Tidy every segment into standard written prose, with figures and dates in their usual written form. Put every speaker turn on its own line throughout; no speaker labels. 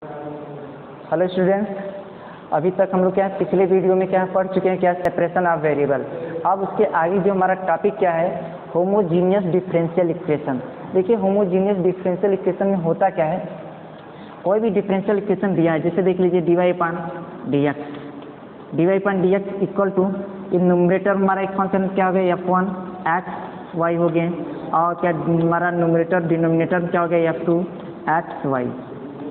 Hello students, अभी तक हम लोग क्या है पिछले वीडियो में क्या पढ़ चुके हैं, क्या सेपरेशन ऑफ वेरिएबल। अब उसके आगे जो हमारा टॉपिक क्या है, होमोजीनियस डिफरेंशियल इक्वेशन। देखिए होमोजीनियस डिफरेंशियल इक्वेशन में होता क्या है, कोई भी डिफरेंशियल इक्वेशन दिया है, जैसे देख लीजिए dy upon dx equal to in numerator हमारा एक फंक्शन क्या हो गया f1 x y हो गए, और क्या हमारा न्यूमरेटर डिनोमिनेटर क्या हो गया f2 x y।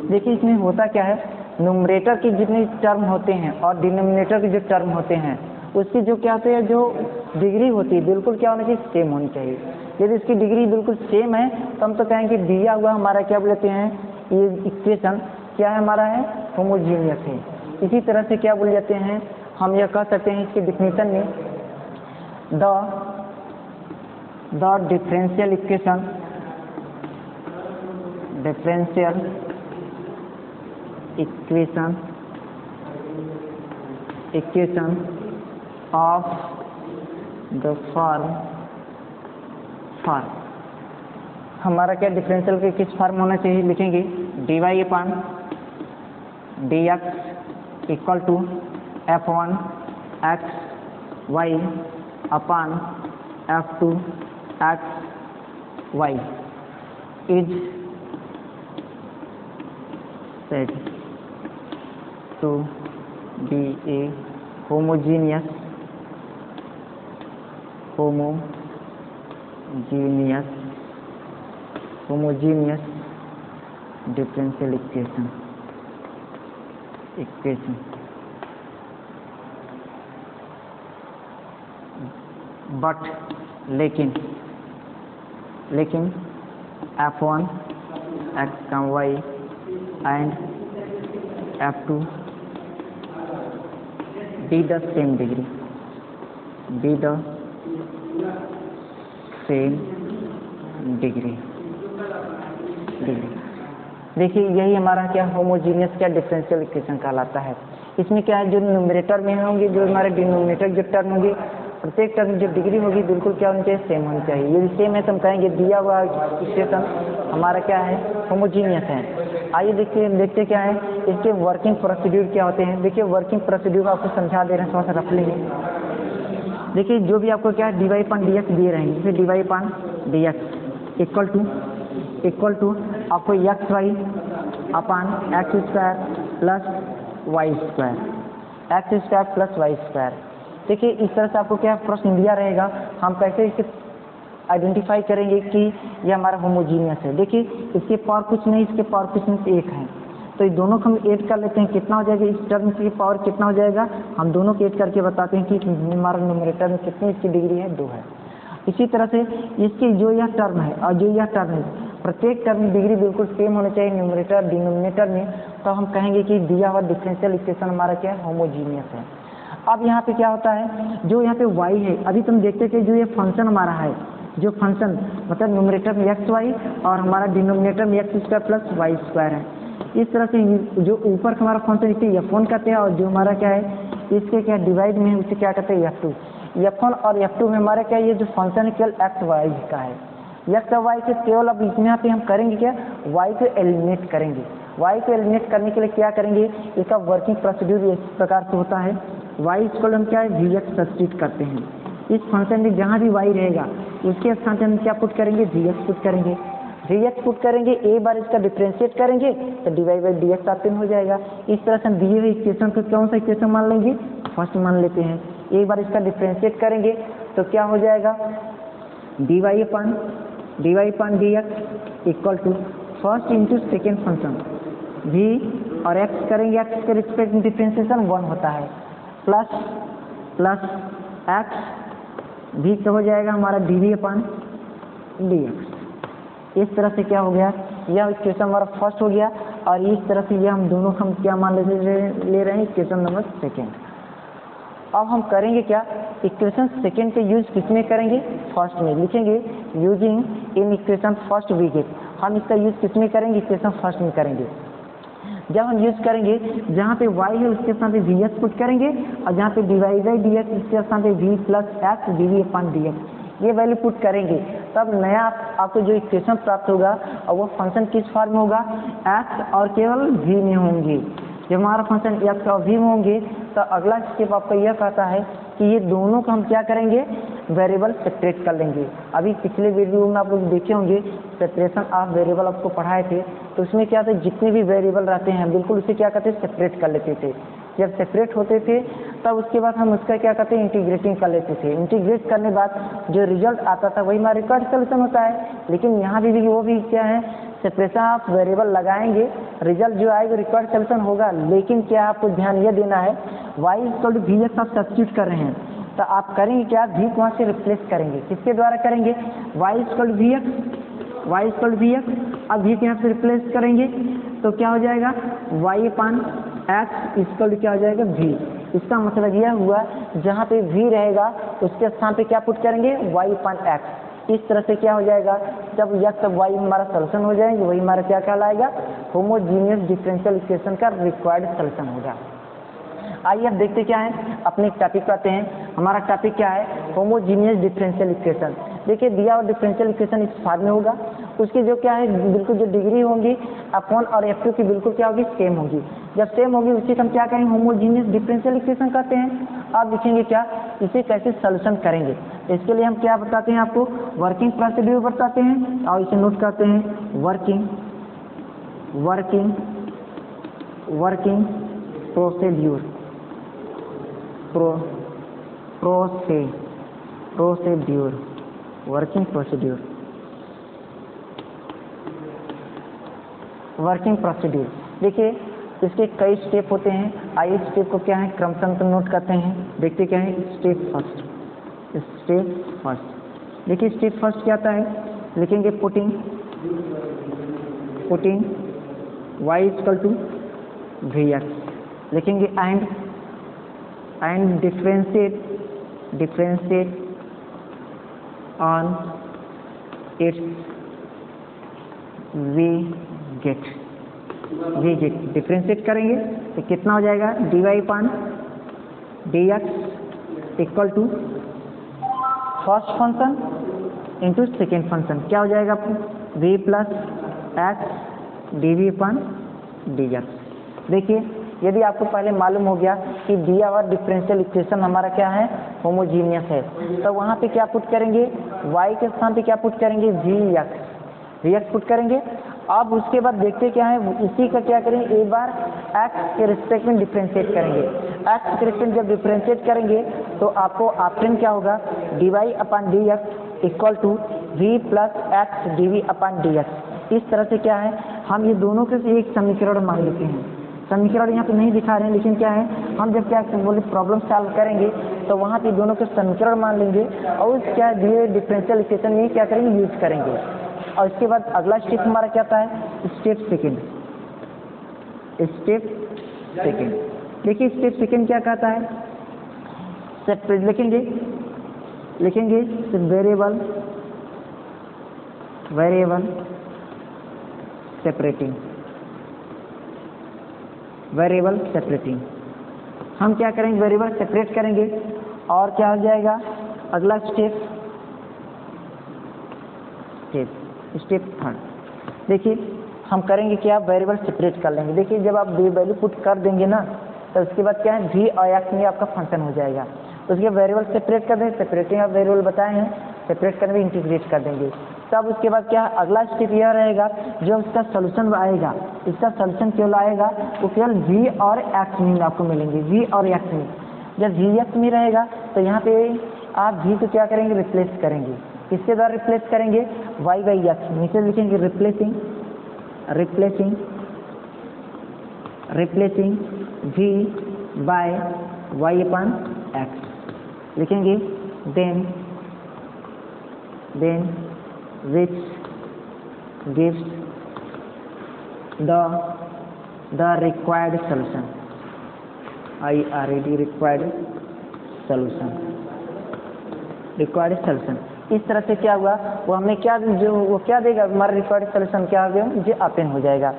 देखिए इसमें होता क्या है, न्यूमरेटर के जितने टर्म होते हैं और डिनोमिनेटर के जो टर्म होते हैं उसकी जो क्या होते हैं, जो डिग्री होती है बिल्कुल क्या होना चाहिए, सेम होनी चाहिए। यदि इसकी डिग्री बिल्कुल सेम है तो हम तो कहेंगे दिया हुआ हमारा क्या बोलते हैं, ये इक्वेशन क्या है, हमारा है होमोजीनियस है। इसी तरह से क्या बोल जाते हैं, हम यह कह सकते हैं इसके डिफिनीशन में the differential equation of the form हमारा क्या डिफरेंशियल के किस फॉर्म होना चाहिए, लिखेंगे dy upon dx equal to f1 x y upon f2 x y is said to be a homogeneous differential equation but लेकिन f1 x y and f2 be the same degree, देखिए यही हमारा क्या homogeneous क्या differential equation कहलाता है। इसमें क्या है, जो न्यूमरेटर में होंगे, जो हमारे डिनोमिनेटर जो टर्म होंगे, प्रत्येक टर्म जो डिग्री होगी बिल्कुल क्या होनी चाहिए, सेम होनी चाहिए। यदि सेम है तो हम कहेंगे दिया हुआ इक्वेशन हमारा क्या है, होमोजीनियस है। आइए देखते क्या है इसके वर्किंग प्रोसीड्यूर क्या होते हैं। देखिए वर्किंग प्रोसीड्यूर आपको समझा दे रहे हैं, थोड़ा सा रख लेंगे। देखिए जो भी आपको क्या है dy पान dx दे रहे हैं, जैसे dy upon dx equal to आपको x y upon x square plus y square. देखिए इस तरह से आपको क्या प्रश्न दिया रहेगा, हम कैसे इसे आइडेंटिफाई करेंगे कि ये हमारा होमोजीनियस है। देखिए इसके पावर कुछ नहीं, इसके पावर कुछ नहीं, एक है, तो ये दोनों को हम ऐड कर लेते हैं, कितना हो जाएगा, इस टर्म की पावर कितना हो जाएगा, हम दोनों को ऐड करके बताते हैं कि हमारा न्यूमरेटर में कितनी इसकी डिग्री है, 2 है। इसी तरह से इसकी जो यह टर्म है और जो यह टर्म है, प्रत्येक टर्म की डिग्री बिल्कुल सेम होनी चाहिए न्यूमरेटर डिनोमिनेटर में, तो हम कहेंगे कि दिया हुआ डिफरेंशियल इक्वेशन हमारा क्या है, होमोजीनियस है। अब यहाँ पे क्या होता है, जो यहाँ पे y है, अभी तुम देखते कि जो ये फंक्शन हमारा है, जो फंक्शन मतलब न्यूमरेटर में एक्स वाई और हमारा डिनोमिनेटर में x square plus y square है। इस तरह से जो ऊपर हमारा फंक्शन इसे f1 कहते हैं, और जो हमारा क्या है इसके क्या डिवाइड में उसे क्या कहते हैं, f2। f1 और f2 में हमारा क्या, ये जो फंक्शन है केवल एक्स वाई का है, एक्स और वाई के केवल। अब इसमें यहाँ पे हम करेंगे क्या, y को एलिमिनेट करेंगे। y को एलिमिनेट करने के लिए क्या करेंगे, इसका वर्किंग प्रोसीड्यूर इस प्रकार से होता है, y इसको हम क्या है vx सब्स्टिट्यूट करते हैं। इस फंक्शन में जहाँ भी y रहेगा उसके स्थान पर हम क्या पुट करेंगे, vx पुट करेंगे। एक बार इसका डिफरेंशिएट करेंगे तो dy/dx ऑप्शन हो जाएगा। इस तरह से हम दिए हुए इक्वेशन को कौन सा इक्वेशन मान लेंगे, फर्स्ट मान लेते हैं। एक बार इसका डिफरेंशिएट करेंगे तो क्या हो जाएगा, dy upon dx equal to first into second function v और x करेंगे, x के रिस्पेक्ट में डिफरेंशिएशन 1 होता है, प्लस x भी तो हो जाएगा हमारा dy पान dx। इस तरह से क्या हो गया, यह इक्वेशन हमारा फर्स्ट हो गया, और इस तरह से यह हम दोनों हम क्या मान ले रहे हैं, इक्वेशन नंबर सेकेंड। अब हम करेंगे क्या, इक्वेशन सेकेंड के यूज किसमें करेंगे, फर्स्ट में। लिखेंगे using in equation first we get, हम इसका यूज किसमें करेंगे, इक्वेशन फर्स्ट में करेंगे। जब हम यूज करेंगे जहाँ पे y है उसके साथ वी एस पुट करेंगे, और जहाँ पे dy/dx इसके साथ v plus x d v upon d x ये वैल्यू पुट करेंगे तब नया आपको जो इक्वेशन प्राप्त होगा और वो फंक्शन किस फॉर्म में होगा, एक्स और केवल v में होंगे। जब हमारा फंक्शन एक्स और v में होंगे तो अगला स्टेप आपका यह कहता है कि ये दोनों को हम क्या करेंगे, वेरिएबल सेपरेट कर लेंगे। अभी पिछले वीडियो में आप लोग देखे होंगे सेपरेशन ऑफ वेरिएबल आपको पढ़ाए थे, तो उसमें क्या था, जितने भी वेरिएबल रहते हैं बिल्कुल उसे क्या करते, सेपरेट कर लेते थे। जब सेपरेट होते थे तब उसके बाद हम उसका क्या करते हैं, इंटीग्रेटिंग कर लेते थे। इंटीग्रेट करने के बाद जो रिजल्ट आता था वही हमारा रिकॉर्ड सोल्यूशन होता है। लेकिन यहाँ भी वो भी क्या है, सेपरेशन ऑफ वेरिएबल लगाएंगे, रिजल्ट जो आएगा रिकॉर्ड सोल्यूशन होगा। लेकिन क्या आपको ध्यान यह देना है, y equal to v x आप सब्स्टिट्यूट कर रहे हैं तो आप करेंगे क्या, v को वहाँ से रिप्लेस करेंगे। किसके द्वारा करेंगे, y equal to v x, y equal to v x. अब v को यहाँ से रिप्लेस करेंगे तो क्या हो जाएगा, y upon x equal to क्या हो जाएगा, v। इसका मतलब यह हुआ जहाँ पे v रहेगा उसके स्थान पे क्या पुट करेंगे, y अपान एक्स। इस तरह से क्या हो जाएगा, जब x और y हमारा सोल्यूशन हो जाएंगे वही हमारा क्या कहलाएगा, होमोजीनियस डिफरेंशियल इक्वेशन का रिक्वायर्ड सोल्यूशन होगा। आइए अब देखते क्या है, अपने टॉपिक पर आते हैं। हमारा टॉपिक क्या है, होमोजीनियस डिफरेंशियल इक्वेशन। देखिए दिया और डिफरेंशियल इक्वेशन इस फॉर्म में होगा, उसकी जो क्या है बिल्कुल जो डिग्री होंगी F1 और F2 की बिल्कुल क्या होगी, सेम होगी। जब सेम होगी उसी हम क्या कहेंगे, होमोजीनियस डिफरेंशियल इक्वेशन कहते हैं। आप लिखेंगे क्या, इसे कैसे सोल्यूशन करेंगे, इसके लिए हम क्या बताते हैं, आपको वर्किंग प्रोसीड्यूर बताते हैं और इसे नोट करते हैं, working procedure, procedure working procedure. Working procedure देखिए इसके कई स्टेप होते हैं। आइए स्टेप को क्या है क्रमशः नोट करते हैं, देखते क्या है। स्टेप फर्स्ट देखिए, स्टेप फर्स्ट क्या आता है, लिखेंगे putting y equal to v x, लिखेंगे and differentiate on its we get differentiate करेंगे तो कितना हो जाएगा, dy upon dx equal to first function into second function, क्या हो जाएगा v plus x d upon dx। देखिए यदि आपको पहले मालूम हो गया कि दिया हुआ डिफरेंशियल इक्वेशन हमारा क्या है, होमोजीनियस है, तो वहाँ पे क्या पुट करेंगे, y के स्थान पे क्या पुट करेंगे, वी एक्स पुट करेंगे। अब उसके बाद देखते क्या है, इसी का क्या करेंगे, एक बार x के रिस्पेक्ट में डिफरेंशिएट करेंगे। x के रिस्पेक्ट जब डिफरेंशिएट करेंगे तो आपको ऑप्शन क्या होगा, dy upon d x equal to v plus x d v upon d x. इस तरह से क्या है, हम ये दोनों के एक समीकरण मान लेते हैं। समीकरण यहाँ पे नहीं दिखा रहे हैं, लेकिन क्या है, हम जब क्या बोले प्रॉब्लम सॉल्व करेंगे तो वहाँ पे दोनों के समीकरण मान लेंगे और उस क्या दिए डिफरेंशियल इक्वेशन में क्या करेंगे, यूज करेंगे। और इसके बाद अगला स्टेप हमारा क्या आता है, स्टेप सेकेंड। देखिए स्टेप सेकेंड क्या कहता है, सेपरेट लिखेंगे वेरिएबल सेपरेटिंग। हम क्या करेंगे, वेरिएबल सेपरेट करेंगे और क्या हो जाएगा, अगला स्टेप थर्ड। देखिए हम करेंगे क्या, वेरिएबल सेपरेट कर लेंगे। देखिए जब आप वैल्यू पुट कर देंगे ना तो उसके बाद क्या है, v और x में आपका फंक्शन हो जाएगा। तो उसके वेरिएबल सेपरेट कर देंगे, सेपरेटिंग आप वेरिएबल बताए हैं, सेपरेट करके इंटीग्रेट कर देंगे। तब उसके बाद क्या अगला स्टेप यह रहेगा, जो उसका सोल्यूशन आएगा, इसका सोल्यूशन केवल आएगा वो केवल v और x में आपको मिलेंगे, v और x में। जब v x में रहेगा तो यहाँ पे आप v को क्या करेंगे, रिप्लेस करेंगे। किसके द्वारा रिप्लेस करेंगे, y बाई एक्स। नीचे लिखेंगे replacing v bye y upon x, लिखेंगे then which gives the required solution, required solution। इस तरह से क्या हुआ, वो हमें क्या वो क्या देगा, हमारा रिक्वायर्ड सोल्यूशन क्या हो गया, जो ओपन हो जाएगा।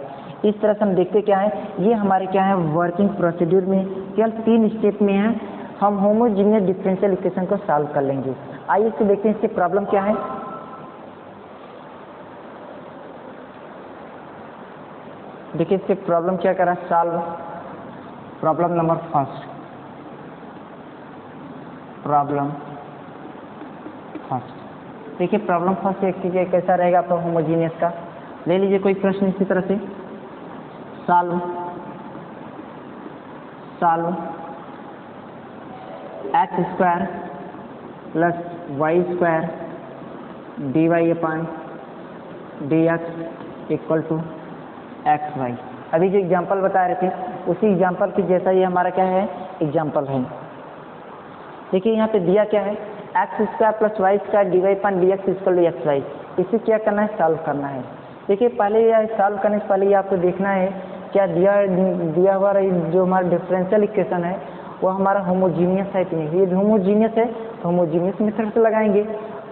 इस तरह से हम देखते क्या है, ये हमारे क्या है वर्किंग प्रोसीड्यूर में केवल 3 स्टेप में है, हम होमोजीनियस डिफरेंशियल इक्वेशन को सॉल्व कर लेंगे। आइए इसको देखते हैं, इसकी प्रॉब्लम क्या है। देखिए इससे प्रॉब्लम क्या करा, solve problem number first, problem first. देखिए प्रॉब्लम फर्स्ट एक कैसा रहेगा आपका होमोजीनियस का, ले लीजिए कोई प्रश्न इसी तरह से, solve x square plus y square d y upon d x equal to x y. अभी जो एग्जाम्पल बता रहे थे उसी एग्जाम्पल की जैसा ये हमारा क्या है, एग्जाम्पल है। देखिए यहाँ पे दिया क्या है, x square plus y square d y upon d x equal to x y. इसे क्या करना है, सॉल्व करना है। देखिए पहले यह सॉल्व करने से पहले ये आपको देखना है क्या दिया हुआ जो हमारा डिफरेंशियल इक्वेशन है वो हमारा होमोजीनियस है कि नहीं। यदि होमोजीनियस है तो होमोजीनियस मेथड से लगाएंगे,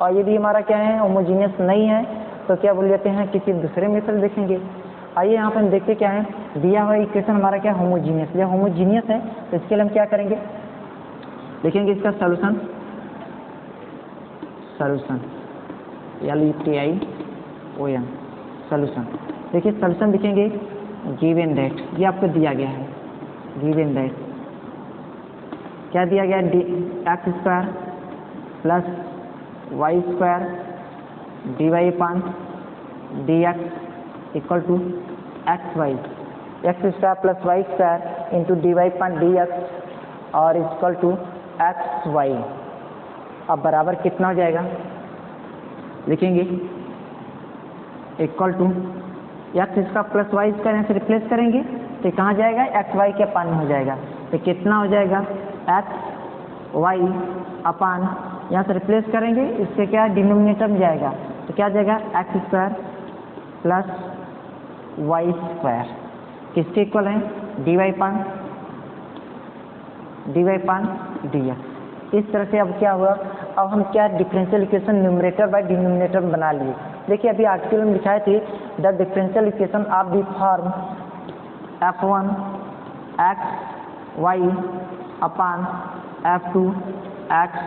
और यदि हमारा क्या है होमोजीनियस नहीं है तो क्या बोल जाते हैं, किसी दूसरे मेथड देखेंगे। आइए यहाँ पर हम देखते क्या है, दिया हुआ इक्वेशन हमारा क्या होमोजीनियस, जब होमोजीनियस है तो इसके लिए हम क्या करेंगे, देखेंगे इसका सॉल्यूशन LUTION सॉल्यूशन। देखिए सॉल्यूशन लिखेंगे गिवन दैट, ये आपको दिया गया है, गिवन दैट क्या दिया गया, x square plus y square d y upon d x equal to x y, x square plus y square into d y upon d x और इक्वल टू एक्स वाई। अब बराबर कितना हो जाएगा, लिखेंगे इक्वल टू एक्स इसका plus y square यहाँ से रिप्लेस करेंगे तो कहाँ जाएगा, एक्स वाई के अपान में हो जाएगा। तो कितना हो जाएगा, एक्स वाई अपान, यहाँ से रिप्लेस करेंगे इससे क्या डिनोमिनेटर में जाएगा तो क्या जाएगा, x square plus y square किसके इक्वल है, d y upon d x. इस तरह से अब क्या हुआ, अब हम क्या differential equation numerator by denominator बना लिए। देखिए अभी आर्टिकल में लिखाए थे the differential equation of the form f1 x y upon f2 x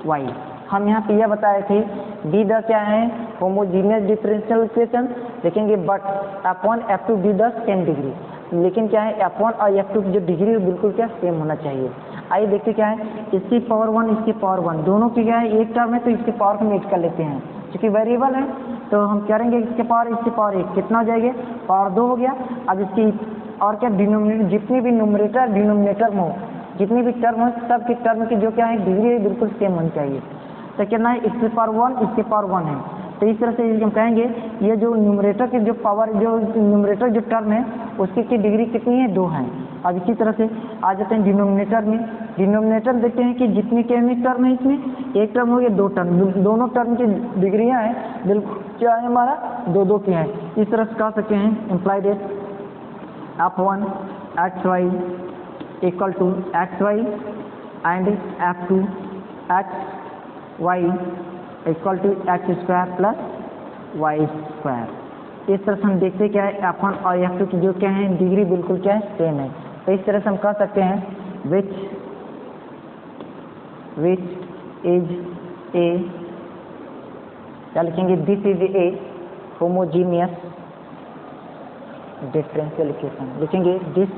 y. हम यहाँ पे यह बताए थे डी द क्या है होमोजीनियस डिफरेंशियल इक्वेशन, देखेंगे but f1 f2 D the same degree, लेकिन क्या है f1 और f2 की जो डिग्री बिल्कुल क्या सेम होना चाहिए। आइए देखते क्या है, इसकी पावर 1 इसकी पावर 1 दोनों की क्या है एक टर्म है तो इसके पावर को हम 8 कर लेते हैं, क्योंकि वेरिएबल है तो हम करेंगे इसके पावर 1 कितना हो जाएगा, पावर 2 हो गया। अब इसकी और क्या डिनोमिनेटर, जितनी भी न्यूमरेटर डिनोमिनेटर में हो, जितनी भी टर्म हो सब की टर्म की जो क्या है डिग्री बिल्कुल सेम होनी चाहिए। तो कितना है, इसके पावर 1 इसके पावर 1 है, तो इस तरह से हम कहेंगे ये जो न्यूमरेटर की जो पावर जो न्यूमरेटर जो टर्म है उसकी की डिग्री कितनी है, 2 है। अब इसी तरह से आ जाते हैं डिनोमिनेटर में, डिनोमिनेटर देखते हैं कि जितनी केमिक टर्म है इसमें एक टर्म हो गया 2 टर्म, दोनों टर्म की डिग्रियां हैं बिल्कुल क्या है हमारा 2 की हैं। इस तरह से कह सकते हैं implied f1 x y equal to x y and f2 x y equal to x square plus y square. इस तरह से हम देखते क्या है f1 और f2 की जो क्या है डिग्री बिल्कुल क्या है सेम है। तो इस तरह से हम कह सकते हैं विच इज ए, क्या लिखेंगे, this is a homogeneous differential equation, लिखेंगे this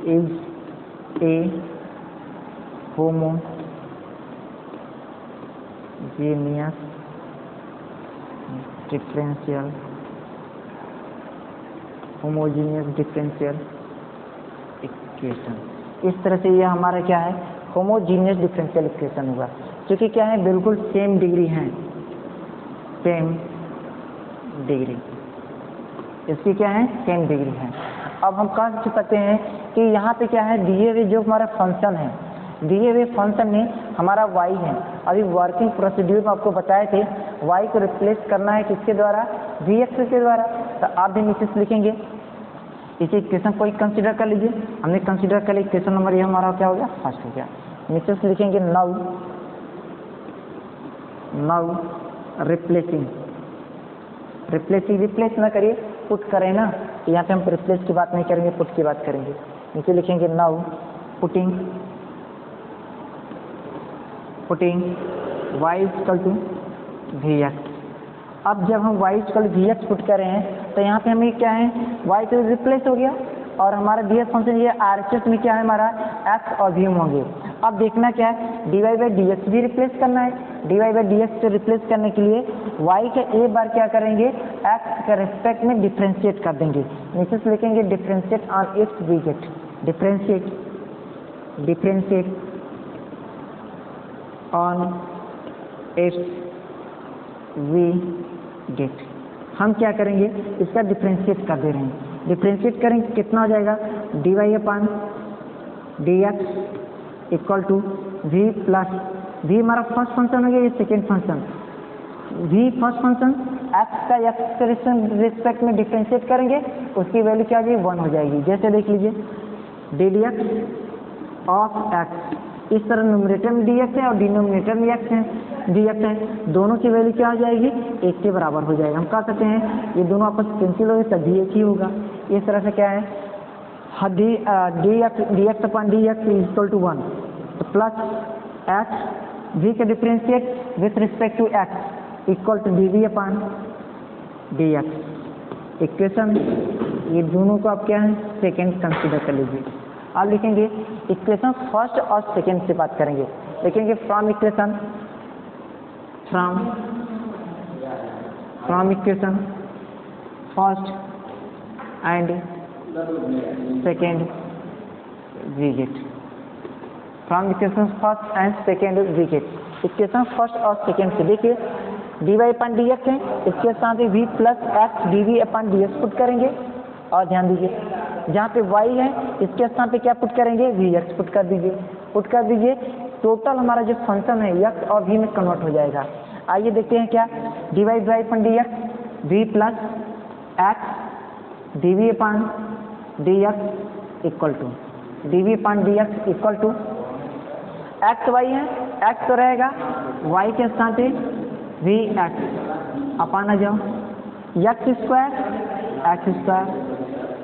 is a homogeneous differential equation. इस तरह से यह हमारा क्या है होमोजीनियस डिफरेंशियल इक्वेशन हुआ, क्योंकि क्या है बिल्कुल सेम डिग्री हैं, सेम डिग्री इसकी क्या है सेम डिग्री है। अब हम कह सकते हैं कि यहाँ पे क्या है दिए हुए जो हमारा फंक्शन है, दिए हुए फंक्शन में हमारा y है। अभी वर्किंग प्रोसीड्यूर में आपको बताए थे y को रिप्लेस करना है किसके द्वारा, vx के द्वारा। तो आप भी नीचे से लिखेंगे इसे इक्वेशन को कंसीडर कर लीजिए, हमने कंसीडर कर लिया इक्वेशन नंबर ये हमारा क्या हो गया फर्स्ट हो गया। नीचे से लिखेंगे नाउ रिप्लेस ना करिए पुट करें ना, यहाँ पे हम रिप्लेस की बात नहीं करेंगे पुट की बात करेंगे। नीचे लिखेंगे now putting y equal to vx अब जब हम y equal v x put कर रहे हैं तो यहाँ पे हमें क्या है, y तो रिप्लेस हो गया और हमारा डी एक्स फंक्शन ये आर एच एस में क्या है हमारा x और v होंगे। अब देखना क्या है, d y by d x भी रिप्लेस करना है। D y by d x से रिप्लेस करने के लिए y के एक बार क्या करेंगे, x के रेस्पेक्ट में डिफ्रेंशिएट कर देंगे। नीचे से लिखेंगे differentiate on its we get, differentiate on its we get. हम क्या करेंगे, इसका डिफ्रेंशिएट कर दे रहे हैं। डिफ्रेंशिएट करेंगे कितना हो जाएगा, d y upon d x equal to v plus v हमारा फर्स्ट फंक्शन हो गया, ये second function, v first function x का एक्स के रिस्पेक्ट में डिफ्रेंशिएट करेंगे, उसकी वैल्यू क्या आ जाएगी, 1 हो जाएगी। जैसे देख लीजिए D D x of x, इस तरह न्यूमरेटर में डी एक्स है और डिनोमिनेटर में एक्स है, डी एक्स है, दोनों की वैल्यू क्या हो जाएगी, 1 के बराबर हो जाएगा। हम कह सकते हैं ये दोनों आपस में कैंसिल हो गए तभी एक ही होगा। इस तरह से क्या है, d x upon d x equal to 1, तो प्लस एक्स वी के differentiate with respect to x equal to d v upon d x. Equation ये दोनों को आप क्या है सेकेंड कंसिडर कर लीजिए। आप लिखेंगे इक्वेशन फर्स्ट और सेकेंड से बात करेंगे, लिखेंगे from equation first and second we get, from equation first and second we get. Equation first और सेकेंड से देखिए d y upon d x है, इसके साथ ही v plus x d v upon d x put करेंगे और ध्यान दीजिए जहाँ पे y है इसके स्थान पे क्या पुट करेंगे, वी एक्स पुट कर दीजिए, टोटल हमारा जो फंक्शन है x और v में कन्वर्ट हो जाएगा। आइए देखते हैं क्या, d y by upon d x v plus x d v upon d x equal to d v upon d x equal to x y है, एक्स तो रहेगा, y के स्थान पे वी एक्स अपान आ जाओ x square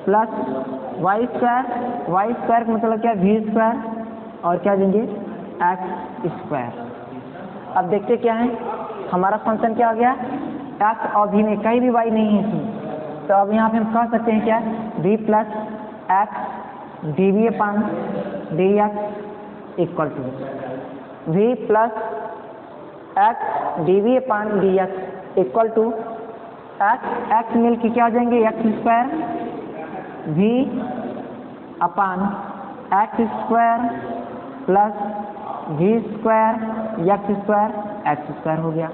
plus y square का मतलब क्या, वी स्क्वायर और क्या देंगे एक्स स्क्वायर। अब देखते क्या है, हमारा फंक्शन क्या हो गया, एक्स और वी में कहीं भी वाई नहीं है इसमें, तो अब यहाँ पे हम कह सकते हैं क्या, v plus x d v upon d x equal to v plus x d v upon d x equal to x मिल के क्या हो जाएंगे, x square v upon x square plus v square x square हो गया।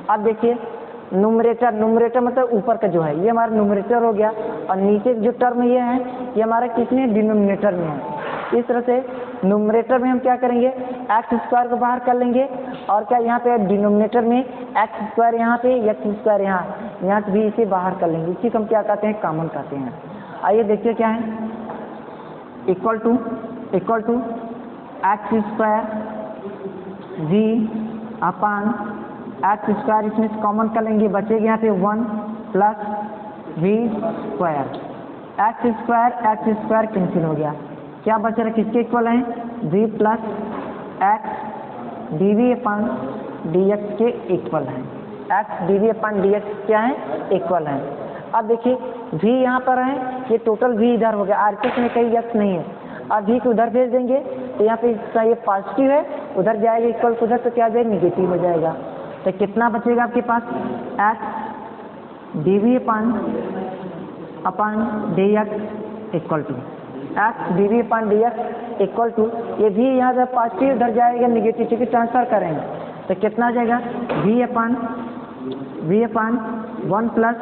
अब देखिए numerator मतलब ऊपर का जो है ये हमारा न्यूमरेटर हो गया और नीचे जो टर्म ये है ये हमारा किसमें, डिनोमिनेटर में है। इस तरह से न्यूमरेटर में हम क्या करेंगे, एक्स स्क्वायर को बाहर कर लेंगे और क्या यहाँ पे डिनोमिनेटर में एक्स स्क्वायर यहाँ पे एक्स स्क्वायर यहाँ से भी इसे बाहर कर लेंगे, इसी को हम क्या कहते हैं, कॉमन कहते हैं। आइए देखिए क्या है, equal to x square v upon x square, इसमें से कॉमन कर लेंगे, बचेगा यहाँ पे 1 plus v square, x square cancel हो गया, क्या बच रहा, किसके इक्वल है, v plus x d v upon d x के इक्वल है, x d v upon d x क्या है, इक्वल है। अब देखिए v यहाँ पर है, ये टोटल v इधर हो गया, आरकेस में कहीं x नहीं है, अब v को उधर भेज देंगे तो यहाँ पे इसका ये पॉजिटिव है, उधर जाएगा इक्वल को उधर तो क्या जाएगा, निगेटिव हो जाएगा। तो कितना बचेगा आपके पास, x d v upon d x equal to x d v upon d x equal to, ये v यहाँ से पॉजिटिव उधर जाएगा निगेटिव, क्योंकि ट्रांसफर करेंगे तो कितना जाएगा, v upon 1 plus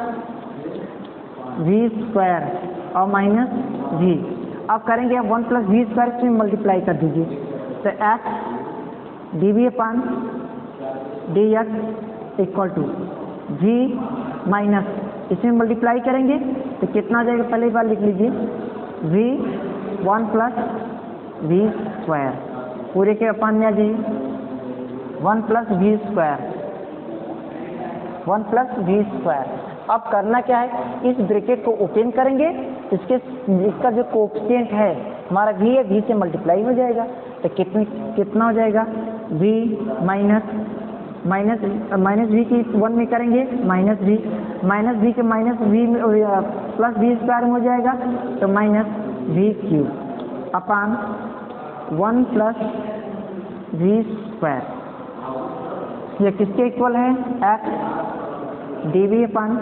v square और माइनस वी। अब करेंगे 1 प्लस वी स्क्वायर से मल्टीप्लाई कर दीजिए, तो x d v upon d x equal to v minus इसमें मल्टीप्लाई करेंगे तो कितना आ जाएगा, पहले बार लिख लीजिए, वी 1 प्लस वी स्क्वायर पूरे के अपान में आ जाइए 1 प्लस वी स्क्वायर। अब करना क्या है, इस ब्रैकेट को ओपन करेंगे, इसका जो कोएफिशिएंट है हमारा v है, v से मल्टीप्लाई हो जाएगा तो कितना हो जाएगा, v माइनस माइनस वी की 1 में करेंगे माइनस वी के minus v plus v square में हो जाएगा, तो minus v cube upon 1 plus v square, ये किसके इक्वल है? X d v upon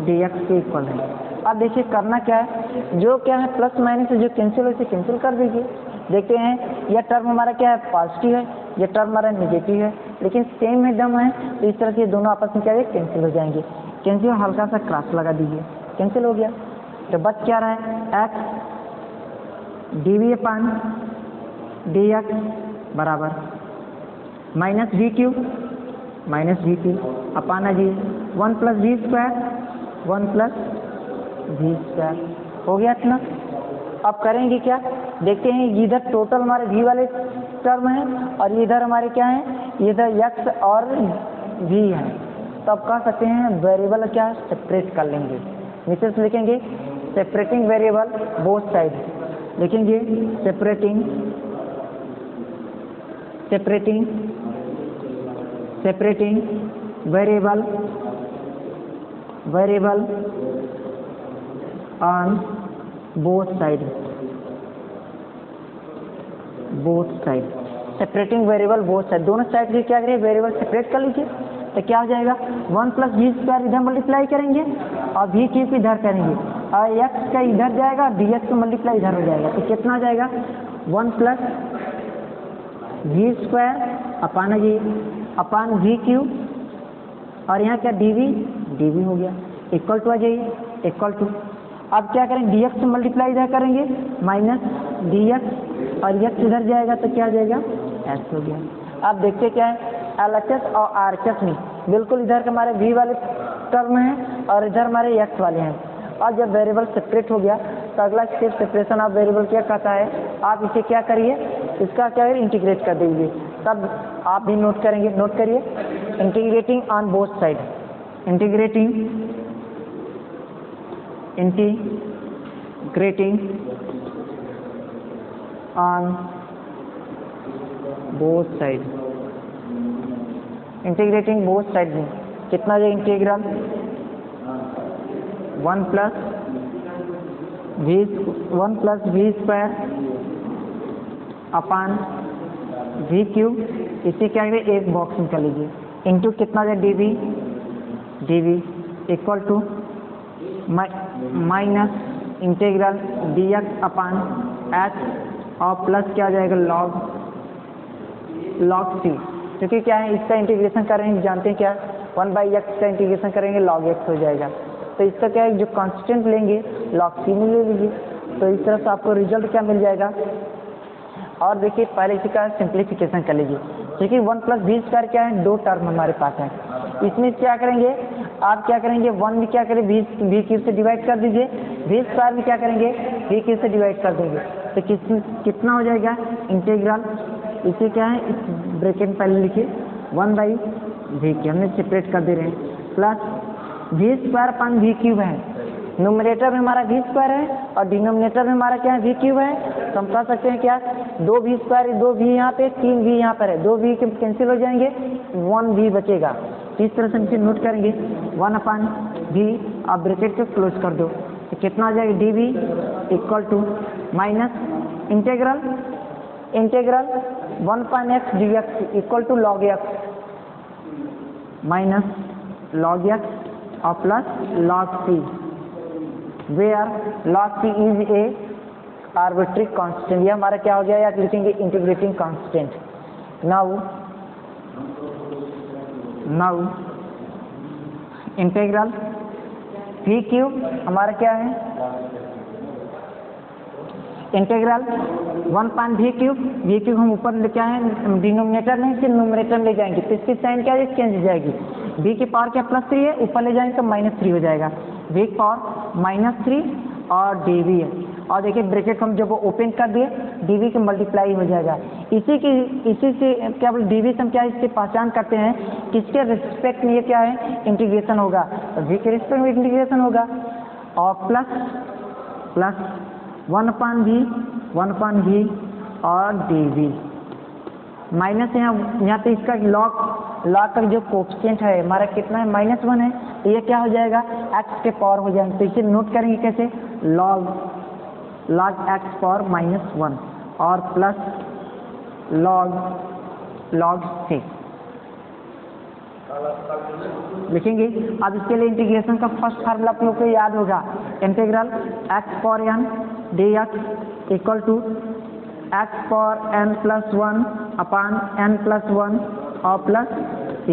d x के इक्वल है। अब देखिए करना क्या है, जो क्या है प्लस माइनस जो कैंसिल हो इसे कैंसिल कर दीजिए। देखते हैं यह टर्म हमारा क्या है? पॉजिटिव है, यह टर्म हमारा नेगेटिव है, लेकिन सेम एकदम है, तो इस तरह से दोनों आपस में क्या है? कैंसिल हो जाएंगे। कैंसिल हल्का सा क्रॉस लगा दीजिए, कैंसिल हो गया। तो बच क्या रहा है? X d v upon d x बराबर माइनस वी क्यू अपान है जी 1 plus v square 1 plus v square हो गया इतना। अब करेंगे क्या? देखते हैं इधर टोटल हमारे वी वाले टर्म है और इधर हमारे क्या है? इधर एक्स और वी है, तो अब कह सकते हैं वेरिएबल क्या सेपरेट कर लेंगे। नीचे से लिखेंगे सेपरेटिंग वेरिएबल बोथ साइड, लिखेंगे separating variable on both side separating variable both side, दोनों साइड के क्या करें? वेरिएबल सेपरेट कर लीजिए। तो क्या हो जाएगा? 1 प्लस वी स्क्वायर इधर मल्टीप्लाई करेंगे और वी क्यूब इधर करेंगे और एक्स का इधर जाएगा, डी एक्स का मल्टीप्लाई इधर हो जाएगा, तो कितना आ जाएगा? 1 plus v square upon v cube और यहाँ क्या? डी वी हो गया, इक्वल टू आ जाइए, इक्वल टू। अब क्या करें? डी एक्स से मल्टीप्लाई इधर करेंगे माइनस डी एक्स और एक्स इधर जाएगा, तो क्या आ जाएगा? एस हो गया। अब देखते क्या है? एल एच एस और आर एच एस में बिल्कुल इधर के हमारे वी वाले टर्म हैं और इधर हमारे एक्स वाले हैं। और जब वेरिएबल सेपरेट हो गया तो अगला स्टेप सेपरेशन ऑफ वेरिएबल क्या कहता है? आप इसे क्या करिए? इसका क्या है? इंटीग्रेट कर दीजिए। तब आप भी नोट करेंगे, नोट करिए integrating on both side, integrating on both side, integrating both side में कितना है? Integral 1 plus v square upon v cube, इसे क्या है? एक बॉक्स निकाल लीजिए, इंटू कितना है? D v equal to minus integral d x upon h और प्लस क्या आ जाएगा? लॉग सी, क्योंकि क्या है इसका इंटीग्रेशन करेंगे, जानते हैं क्या? 1/x का इंटीग्रेशन करेंगे log x हो जाएगा, तो इसका क्या है? जो कांस्टेंट लेंगे log c में ले लीजिए, तो इस तरह से आपको रिजल्ट क्या मिल जाएगा। और देखिए पहले इसी का सिंप्लीफिकेशन कर लीजिए, देखिए 1 प्लस वी स्क्वायर क्या है? दो टर्म हमारे पास है, इसमें क्या करेंगे? आप क्या करेंगे? 1 में क्या करें? वी क्यूब से डिवाइड कर दीजिए, वी स्क्वायर में क्या करेंगे? वी क्यूब से डिवाइड कर देंगे, तो कितना हो जाएगा? इंटीग्रल इसे क्या है? इस ब्रैकेट पहले लिखिए 1/वी क्यूब, हमने सेपरेट कर दे रहे हैं, plus v square upon v cube है, न्यूमरेटर में हमारा वी स्क्वायर है और डिनोमिनेटर में हमारा क्या है? वी क्यूब है। तो हम कह सकते हैं क्या? 2 वी स्क्वायर, 2 वी यहाँ पे, 3 वी यहाँ पर है, 2 वी कैंसिल हो जाएंगे, 1 वी बचेगा। इस तरह से हम इसे नोट करेंगे 1/वी, आप ब्रैकेट को क्लोज कर दो, तो कितना आ जाएगा? D v equal to minus integral 1/x d x equal to log x minus log x और plus log c, where log c is a arbitrary constant। ये हमारा क्या हो गया? या लिखेंगे integrating constant. Now integral v cube हमारा क्या है? इंटीग्रल 1/v क्यूब हम ऊपर ले क्या है? डिनोमिनेटर में से न्यूमरेटर ले जाएंगे, तो इसकी साइन क्या है? चेंज हो जाएगी, v की पावर क्या? +3 है, ऊपर ले जाएंगे तो -3 हो जाएगा, v की पावर -3 और dv है। और देखिए ब्रैकेट हम जब ओपन कर दिए dv के मल्टीप्लाई हो जाएगा। इसी से क्या बोल dv से हम क्या इससे पहचान करते हैं किसके रिस्पेक्ट में ये क्या है? इंटीग्रेशन होगा, तो v के रिस्पेक्ट में इंटीग्रेशन होगा और प्लस 1/v और dv माइनस यहाँ पे इसका लॉग का जो कोएफिशिएंट है हमारा कितना है, -1 है, तो ये क्या हो जाएगा, x के पावर हो जाएंगे। तो इसे नोट करेंगे कैसे, लॉग x पावर -1 और प्लस लॉग से लिखेंगे। अब इसके लिए इंटीग्रेशन का फर्स्ट फार्मूला आप लोग को याद होगा, integral x power n dx equal to x power n+1 upon n+1 और प्लस c।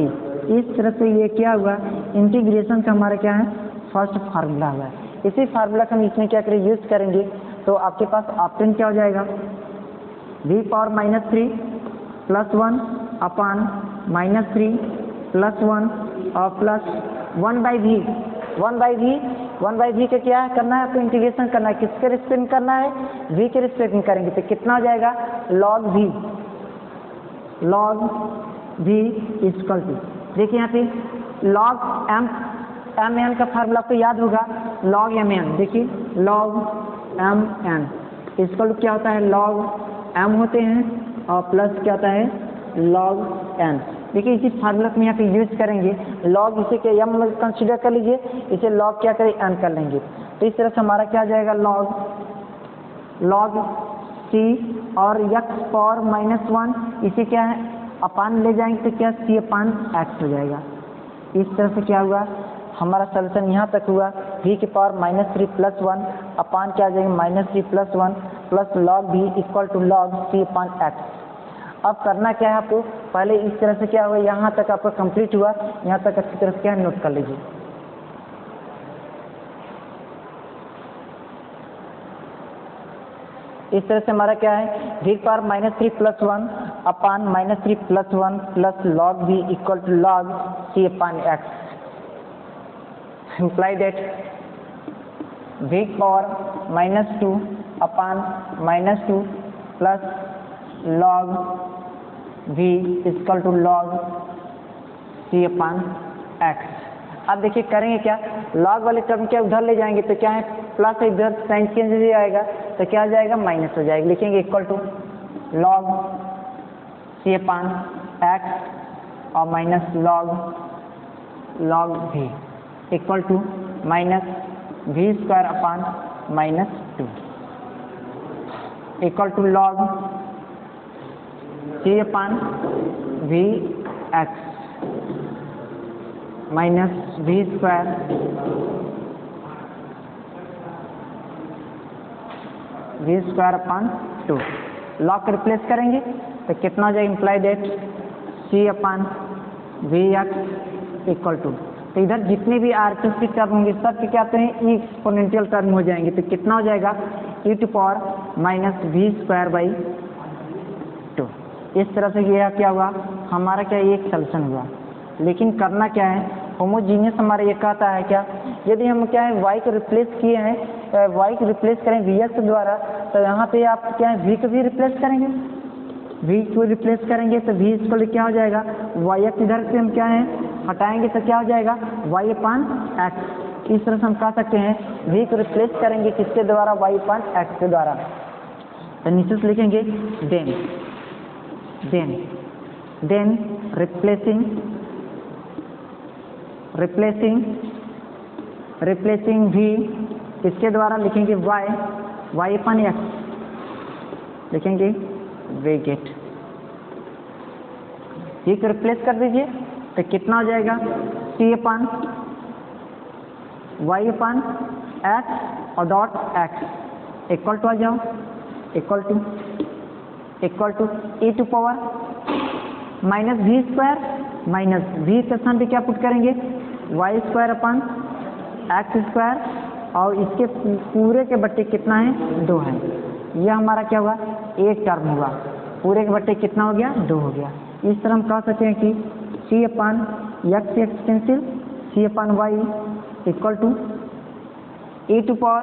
इस तरह से ये क्या हुआ, इंटीग्रेशन का हमारा क्या है, फर्स्ट फार्मूला हुआ। इसी फार्मूला का हम इसमें क्या करें, यूज करेंगे। तो आपके पास ऑप्शन क्या हो जाएगा, v पावर -3 +1 अपान -3 +1 और प्लस 1/v का क्या करना है आपको, इंटीग्रेशन करना है। किसके रिस्पेक्ट में करना है, v के रिस्पेक्ट में करेंगे। तो कितना हो जाएगा, log v इक्वल टू, देखिए यहाँ पे log mn का फार्मूला आपको याद होगा, log mn, देखिए log mn इक्वल टू क्या होता है, log m होते हैं और प्लस क्या होता है, log n। देखिए इसी फार्मूला को यहाँ पे यूज करेंगे, log इसे क्या m कंसीडर कर लीजिए, इसे log क्या करें, n कर लेंगे। तो इस तरह से हमारा क्या आ जाएगा, log c और x पावर -1 इसे क्या है अपान ले जाएंगे तो क्या c अपान x हो जाएगा। इस तरह से क्या हुआ, हमारा सोल्यूशन यहाँ तक हुआ, v की पावर -3 +1 अपान क्या आ जाएगा, -3 +1 plus log v equal to log c upon x। अब करना क्या है आपको, पहले इस तरह से क्या हुआ, यहाँ तक आपका कंप्लीट हुआ, यहाँ तक अच्छी तरह से क्या नोट कर लीजिए। इस तरह से हमारा क्या है, v power -3 +1 upon -3 +1 plus log v equal to log c upon x। imply that v power -2 upon -2 plus log v equal to log c upon x। अब देखिए करेंगे क्या, log वाले टर्म क्या उधर ले जाएंगे तो क्या है, प्लस इधर साइन चेंज हो जाएगा तो क्या आ जाएगा, माइनस हो जाएगा। लिखेंगे equal to log c upon x और minus log v equal to -v² upon -2 equal to log c upon v x minus v² upon 2। Log को रिप्लेस करेंगे तो कितना हो जाएगा, imply that c upon v x equal to, तो इधर जितने भी RHS के टर्म होंगे सब के क्या आते हैं, एक्सपोनेंशियल टर्म हो जाएंगे। तो कितना हो जाएगा, e टू पावर -v²/2। इस तरह से ये क्या हुआ, हमारा क्या एक सॉल्यूशन हुआ। लेकिन करना क्या है, होमोजीनियस हमारा ये कहता है क्या, यदि हम क्या है y को रिप्लेस किए हैं, y को रिप्लेस करें vx द्वारा, तो यहाँ पे आप क्या है v को भी रिप्लेस करेंगे, v को रिप्लेस करेंगे तो v इसको क्या हो जाएगा, yx इधर से हम क्या है हटाएंगे तो क्या हो जाएगा, y अपान x। इस तरह से हम कह सकते हैं v को रिप्लेस करेंगे किसके द्वारा, y अपान x के द्वारा। तो नीचे से लिखेंगे देन रिप्लेसिंग v इसके द्वारा लिखेंगे y अपान x, लिखेंगे वे गेट, ये को रिप्लेस कर दीजिए तो कितना हो जाएगा, c upon y upon x और डॉट x इक्वल टू आ जाओ, equal to e to power -v² minus v के स्थान पे क्या पुट करेंगे, y² अपान x² और इसके पूरे के बट्टे कितना है, 2 है। यह हमारा क्या हुआ, एक टर्म हुआ, पूरे के बट्टे कितना हो गया, 2 हो गया। इस तरह हम कह सकते हैं कि c upon x cancel, c upon y equal to e to power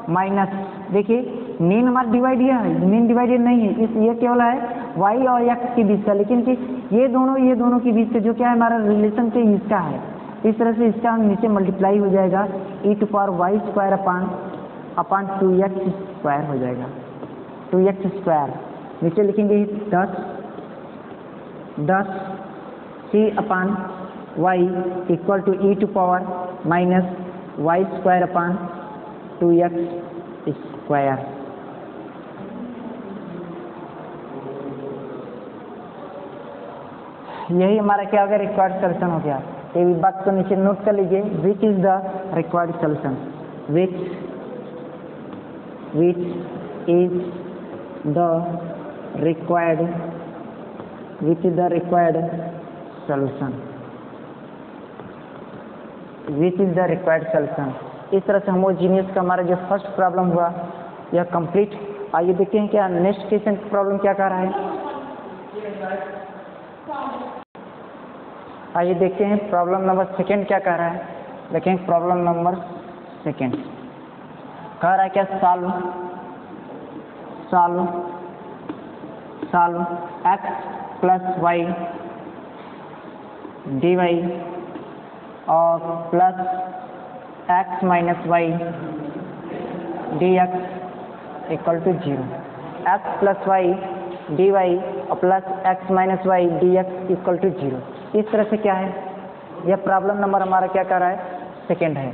minus, देखिए मीन हमारा डिवाइड है, मीन डिवाइडेड नहीं है, इस ये केवल है y और x के बीच का, लेकिन कि ये दोनों के बीच का जो क्या है हमारा रिलेशन के इसका है। इस तरह से इसका नीचे मल्टीप्लाई हो जाएगा, e to power y² upon 2x² हो जाएगा, 2x²। नीचे लिखेंगे 10 10 c upon y equal to e to power minus y square upon 2x square. यही हमारा क्या हो गया, रिक्वायर्ड सॉल्यूशन हो गया। तो ये बात को नीचे नोट कर लीजिए, which is the required solution, which is the required solution, which is the required solution. इस तरह से होमोजीनियस का हमारा जो फर्स्ट प्रॉब्लम हुआ यह कंप्लीट। आइए देखते हैं क्या नेक्स्ट क्वेश्चन प्रॉब्लम क्या कह रहा है। आइए देखते हैं प्रॉब्लम नंबर सेकेंड क्या कह रहा है। देखें प्रॉब्लम नंबर सेकेंड कह रहा है क्या, solve x plus y d y और plus x minus y d x equal to 0। x plus y d y और plus x minus y d x equal to 0। इस तरह से क्या है, यह प्रॉब्लम नंबर हमारा क्या कर रहा है, सेकेंड है।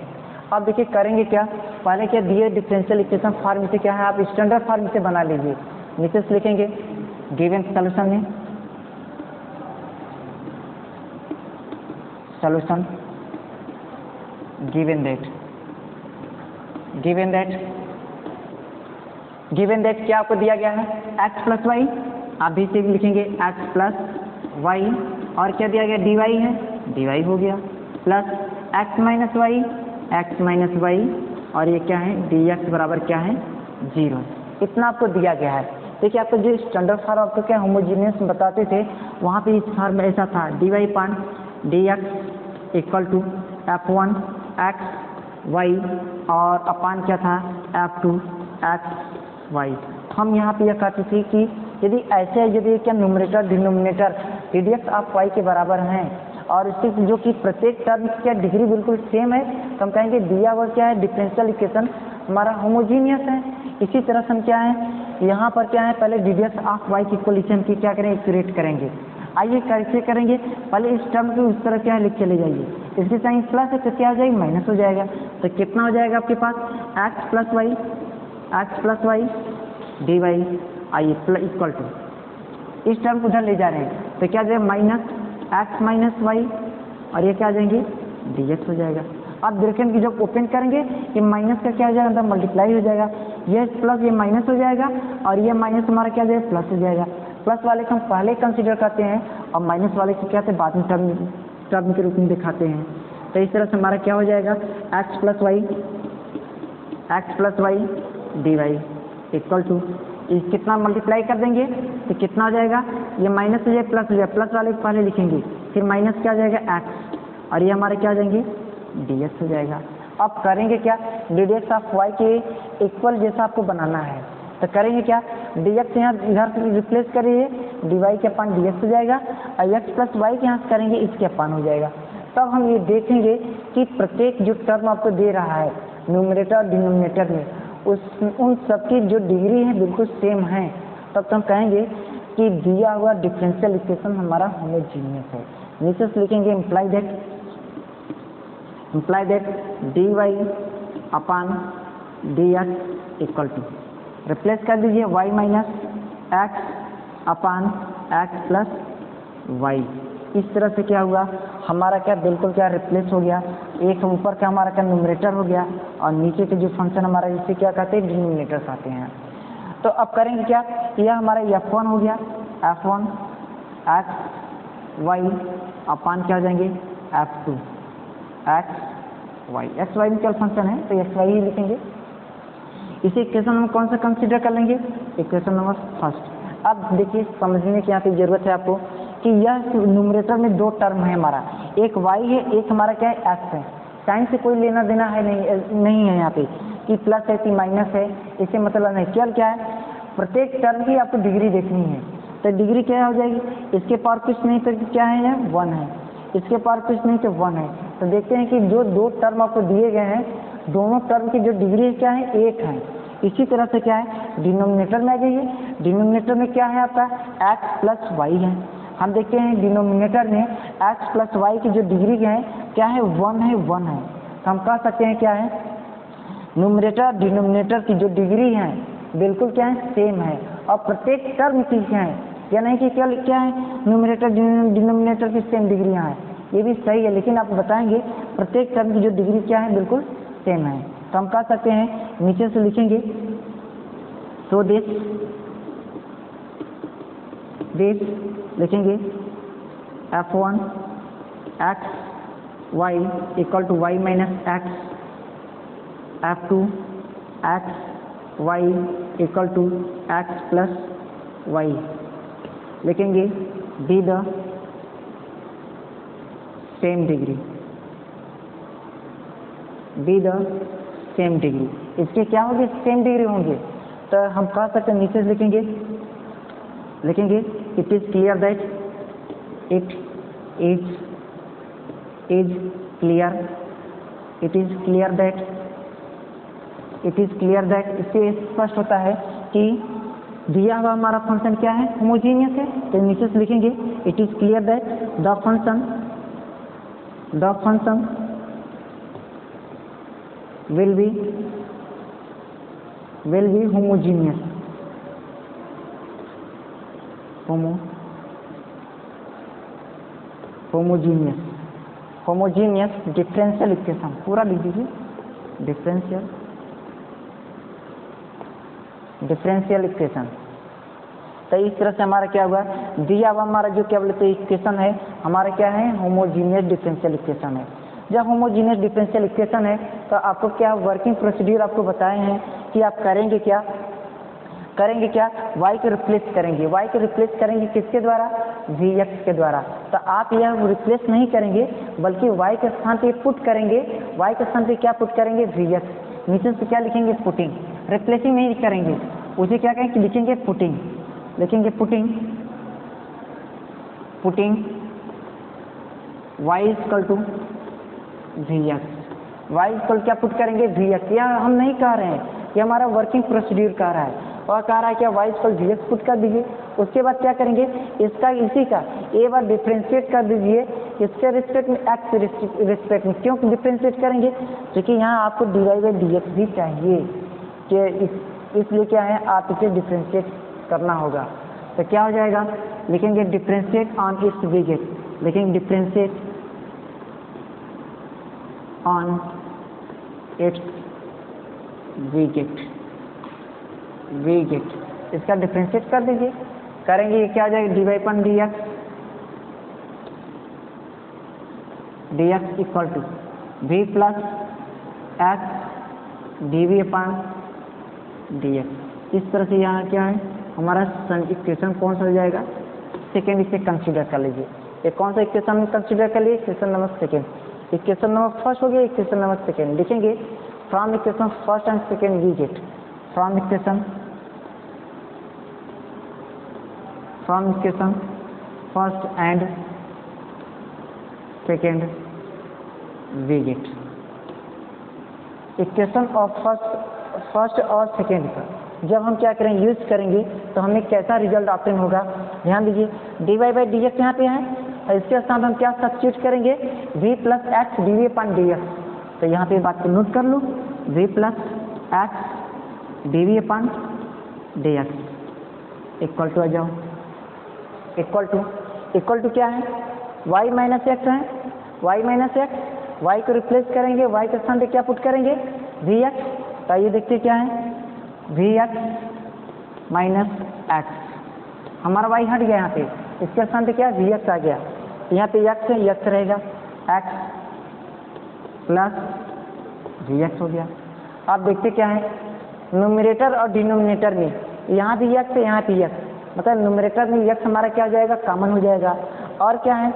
अब देखिए करेंगे क्या, पहले क्या दिए डिफरेंशियल इक्वेशन फॉर्म से क्या है, आप स्टैंडर्ड फॉर्म से बना लीजिए। नीचे से लिखेंगे गिवन सॉल्यूशन में, सॉल्यूशन गिवन दैट क्या आपको दिया गया है, x प्लस वाई, आप भी से लिखेंगे x प्लस वाई और क्या दिया गया, dy है, dy हो गया, प्लस x माइनस वाई और ये क्या है, dx बराबर क्या है, 0। इतना आपको दिया गया है। देखिए आपको जो स्टैंडर्ड फॉर्म आपको क्या होमोजीनियस बताते थे, वहाँ पे इस फॉर्म में ऐसा था, dy upon dx equal to f1 x y और अपान क्या था, f2 x y। हम यहाँ पे यह कहते थे कि यदि ऐसे है, यदि क्या numerator denominator radius of y के बराबर हैं और इससे जो कि प्रत्येक टर्म की क्या डिग्री बिल्कुल सेम है, तो हम कहेंगे दिया हुआ क्या है, डिफरेंशियल इक्वेशन हमारा होमोजीनियस है। इसी तरह से हम क्या है, यहाँ पर क्या है, पहले रेडियस ऑफ y की इक्वेशन की क्या करें, इक्वेट करेंगे। आइए कैसे करेंगे, पहले इस टर्म को उस तरह क्या लिख चले जाइए, इसके साइन प्लस है तो क्या हो जाएगा, माइनस हो जाएगा। तो कितना हो जाएगा आपके पास, x plus y d y, आइए इक्वल टू इस टर्म को उधर ले जा रहे हैं तो क्या हो जाएगा, माइनस x माइनस वाई और ये क्या आ जाएंगे, dx हो जाएगा। अब देखेंगे कि जब ओपन करेंगे ये माइनस का क्या हो जाएगा, मतलब मल्टीप्लाई हो जाएगा, ये प्लस ये माइनस हो जाएगा और ये माइनस हमारा क्या हो जाएगा, प्लस हो जाएगा। प्लस वाले को हम पहले कंसीडर करते हैं और माइनस वाले को क्या है, बाद में टर्म के रूप में दिखाते हैं। तो इस तरह से हमारा क्या हो जाएगा, x plus y d y equal to कितना मल्टीप्लाई कर देंगे तो कितना हो जाएगा, ये माइनस हो जाए प्लस हो जाए, प्लस वाले को पहले लिखेंगे, फिर माइनस क्या हो जाएगा x और ये हमारे क्या हो जाएंगे, dx हो जाएगा। अब करेंगे क्या, dx ऑफ y के इक्वल जैसा आपको बनाना है तो करेंगे क्या, dx यहाँ इधर से रिप्लेस करिए, dy के अपान dx हो जाएगा और x प्लस वाई के यहाँ से करेंगे इसके अपान हो जाएगा। तब हम ये देखेंगे कि प्रत्येक जो टर्म आपको दे रहा है न्यूमरेटर और डिनोमिनेटर में उन सबकी जो डिग्री है बिल्कुल सेम है, तब हम कहेंगे कि दिया हुआ डिफरेंशियल इक्वेशन हमारा होमोजीनियस है। नीचे से लिखेंगे imply that d y upon d x equal to, replace कर दीजिए y minus x upon x plus y. इस तरह से क्या हुआ, हमारा क्या बिल्कुल क्या रिप्लेस हो गया, एक ऊपर का हमारा क्या न्यूमरेटर हो गया और नीचे के जो फंक्शन हमारा इसे क्या कहते हैं, डिनोमिनेटर कहते हैं। तो अब करेंगे क्या, यह हमारा f1 हो गया, f1 एक्स वाई अपान क्या हो जाएंगे, f2 x y. X Y में क्या फंक्शन है तो एक्स वाई ही लिखेंगे। इसे इक्वेशन नंबर कौन सा कंसीडर कर लेंगे, इक्वेशन नंबर फर्स्ट। अब देखिए समझने की यहाँ पे जरूरत है आपको कि यह न्यूमरेटर में दो टर्म है हमारा, एक y है, एक हमारा क्या है, x है। साइन से कोई लेना देना है नहीं है यहाँ पे कि प्लस है कि माइनस है, इससे मतलब नहीं। केवल क्या है, प्रत्येक टर्म की आपको डिग्री देखनी है तो डिग्री क्या हो जाएगी, इसके पावर कुछ नहीं तो क्या है, 1 है, इसके पावर कुछ नहीं तो 1 है। तो देखते हैं कि जो दो टर्म आपको दिए गए हैं दोनों टर्म की जो डिग्री क्या है, 1 है। इसी तरह से क्या है, डिनोमिनेटर में आ जाइए, डिनोमिनेटर में क्या है आपका x प्लस वाई है। हम देखते हैं डिनोमिनेटर में x प्लस वाई की जो डिग्री है क्या है, 1 है, 1 है। तो हम कह सकते हैं क्या है, न्यूमरेटर डिनोमिनेटर की जो डिग्री है बिल्कुल क्या है, सेम है। और प्रत्येक टर्म की क्या है, या नहीं कि क्या है, न्यूमरेटर डिनोमिनेटर की सेम डिग्रियाँ हैं, ये भी सही है, लेकिन आप बताएंगे प्रत्येक टर्म की जो डिग्री क्या है बिल्कुल सेम है। तो हम कह सकते हैं, नीचे से लिखेंगे, सो दिस लिखेंगे f1 x y equal to y minus x, f2 x y equal to x plus y। लिखेंगे be the same degree, be the same degree, इसके क्या होंगे, सेम डिग्री होंगे। तो हम कह सकते हैं, नीचे लिखेंगे it is clear that, it is clear that, इससे स्पष्ट होता है कि दिया हुआ हमारा फंक्शन क्या है, होमोजीनियस है। तो नीचे से लिखेंगे it is clear that the function will be homogeneous, homogeneous differential equation, पूरा लिख दीजिए, डिफरेंशियल इक्वेशन। तो इस तरह से हमारा क्या हुआ, दिया हुआ हमारा जो क्या बोलते हैं इक्वेशन है, हमारा क्या है, होमोजीनियस डिफरेंशियल इक्वेशन है। जब होमोजीनियस डिफरेंशियल इक्वेशन है तो आपको क्या वर्किंग प्रोसीड्यूर आपको बताए हैं कि आप करेंगे क्या, y को रिप्लेस करेंगे किसके द्वारा, vx के द्वारा। तो आप यह रिप्लेस नहीं करेंगे बल्कि y के स्थान पे पुट करेंगे, y के स्थान पे क्या पुट करेंगे, vx। नीचे से क्या लिखेंगे, पुटिंग, रिप्लेसिंग नहीं करेंगे, उसे क्या कहेंगे, लिखेंगे putting, y equal to vx, y equal क्या पुट करेंगे, vx। यहाँ हम नहीं कह रहे हैं, ये हमारा वर्किंग प्रोसीड्यूर कह रहा है, और कह रहा है क्या, y इक्वल vx पुट कर दीजिए। उसके बाद क्या करेंगे, इसी का एक बार डिफ्रेंशिएट कर दीजिए, इसके रिस्पेक्ट में, x रिस्पेक्ट में। क्यों डिफ्रेंशिएट करेंगे, क्योंकि यहाँ आपको dy बाई dx भी चाहिए, कि इसलिए क्या है, आप इसे डिफ्रेंशिएट करना होगा। तो क्या हो जाएगा, लिखेंगे डिफ्रेंशिएट ऑन इट्स विगेट, लिखेंगे डिफ्रेंशिएट ऑन इट्स विगेट, इसका डिफ्रेंशिएट कर दीजिए, करेंगे ये क्या हो जाएगा, dy upon dx equal to v plus x dv upon dx। इस तरह से यहाँ क्या है हमारा इक्वेशन कौन सा हो जाएगा, सेकेंड, इसे कंसीडर कर लीजिए। ये कौन सा इक्वेशन कंसीडर कर लिए, equation number second. Equation number first हो गया, इक्वेशन नंबर सेकेंड लिखेंगे, from equation first and second we get, from equation first and second we get. Equation of first और सेकेंड का जब हम क्या करेंगे, यूज करेंगे तो हमें कैसा रिजल्ट ऑप्टेन होगा, ध्यान दीजिए, dy बाई dx यहाँ पे है, और इसके साथ हम क्या सब्स्टिट्यूट करेंगे, v plus x dv upon dx। तो यहाँ पे बात को नोट कर लो, v plus x dv upon dx equal to आ जाओ, इक्वल टू क्या है, y माइनस एक्स है, y माइनस एक्स, y को रिप्लेस करेंगे, y के स्थान पे क्या पुट करेंगे, vx। तो ये देखते क्या है, vx माइनस एक्स, हमारा y हट गया यहाँ पे, इसके स्थान पे क्या है, vx आ गया, यहाँ पे x है, x रहेगा, x प्लस vx हो गया। आप देखते क्या है, न्यूमरेटर और डिनोमिनेटर में यहाँ भी x है, यहाँ भी x, मतलब न्यूमरेटर में x हमारा क्या हो जाएगा, कॉमन हो जाएगा। और क्या है,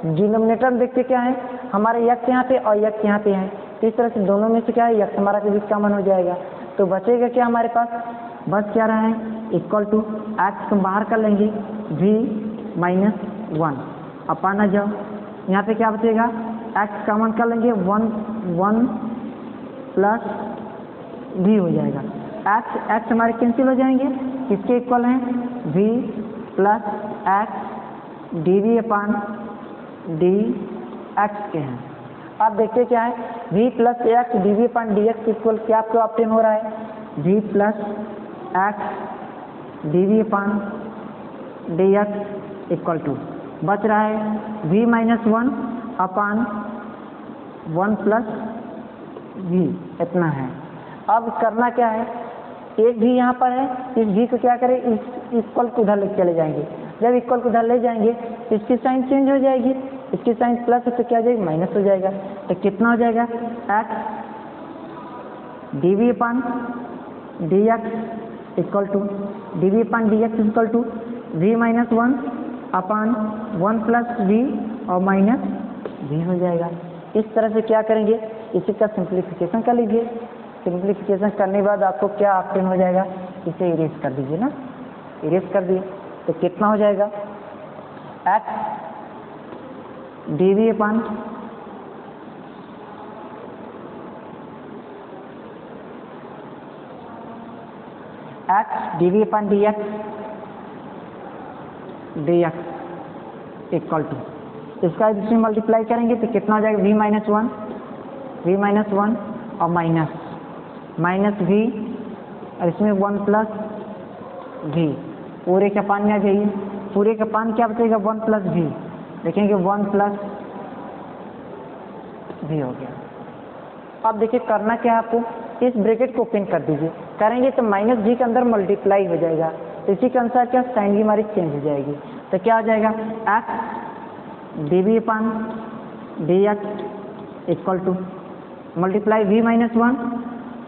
डिनोमिनेटर में देखते क्या है, हमारे x यहाँ पे और x यहाँ पे है, तो इस तरह से दोनों में से क्या है, x हमारा भी कॉमन हो जाएगा। तो बचेगा क्या हमारे पास, बस क्या रहा है, इक्वल टू x को बाहर कर लेंगे, v माइनस 1 अपन आ जाओ, यहाँ पे क्या बचेगा, x कॉमन कर लेंगे, 1 प्लस v हो जाएगा, x हमारे कैंसिल हो जाएंगे, किसके इक्वल हैं, v plus x d v upon d x के हैं। अब देखते क्या है, v plus x d v upon d x equal क्या आपको ऑब्टेन हो रहा है, v plus x d v upon d x equal to बच रहा है v minus one upon one plus v, इतना है। अब करना क्या है, एक भी यहाँ पर है, इस v को क्या करें, इस इक्वल को उधर ले चले जाएंगे। जब इक्वल को उधर ले जाएंगे इसकी साइन चेंज हो जाएगी, इसकी साइन प्लस है तो क्या हो जाएगी, माइनस हो जाएगा। तो कितना हो जाएगा, x d v upon d x equal to d v upon d x equal to v minus one upon one plus v और माइनस वी हो जाएगा। इस तरह से क्या करेंगे, इसी का सिंप्लीफिकेशन कर लीजिए। सिंप्लीफिकेशन करने के बाद आपको क्या ऑब्टेन हो जाएगा, इसे इरेज कर दीजिए ना, इरेज कर दिए तो कितना हो जाएगा, x d v upon x d v upon d x equal to, इसका इसमें मल्टीप्लाई करेंगे तो कितना हो जाएगा, वी माइनस वन और माइनस वी और इसमें वन प्लस वी, पूरे का पान में आ जाइए, पूरे का पान क्या बचेगा, वन प्लस वी, देखेंगे वन प्लस वी हो गया। अब देखिए करना क्या है आपको, इस ब्रैकेट को ओपन कर दीजिए, करेंगे तो माइनस जी के अंदर मल्टीप्लाई हो जाएगा, तो इसी के अनुसार क्या साइन भी हमारी चेंज हो जाएगी। तो क्या हो जाएगा, x d v upon d x equal to multiply v minus one,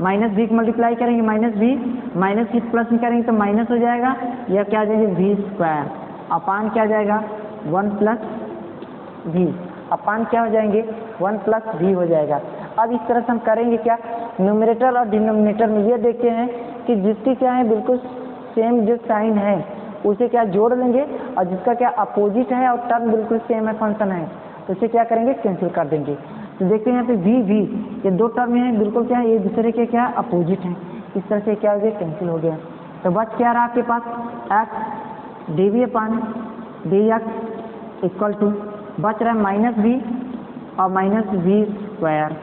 minus v multiply करेंगे माइनस वी प्लस में करेंगे तो माइनस हो जाएगा, यह क्या आ जाएगा वी स्क्वायर अपान क्या आ जाएगा वन प्लस वी, अपान क्या हो जाएंगे वन प्लस वी हो जाएगा। अब इस तरह से हम करेंगे क्या, न्यूमरेटर और डिनोमिनेटर में ये देखते हैं कि जिसकी क्या है बिल्कुल सेम जो साइन है उसे क्या जोड़ लेंगे, और जिसका क्या अपोजिट है और टर्म बिल्कुल सेम है फंक्शन है तो उसे क्या करेंगे कैंसिल कर देंगे। तो देखते हैं यहाँ पे वी ये दो टर्म हैं बिल्कुल क्या है एक दूसरे के क्या अपोजिट हैं, इस तरह से क्या हो गया कैंसिल हो गया। तो बच क्या रहा आपके पास, x d v upon d x equal to बच रहा है माइनस वी और minus v square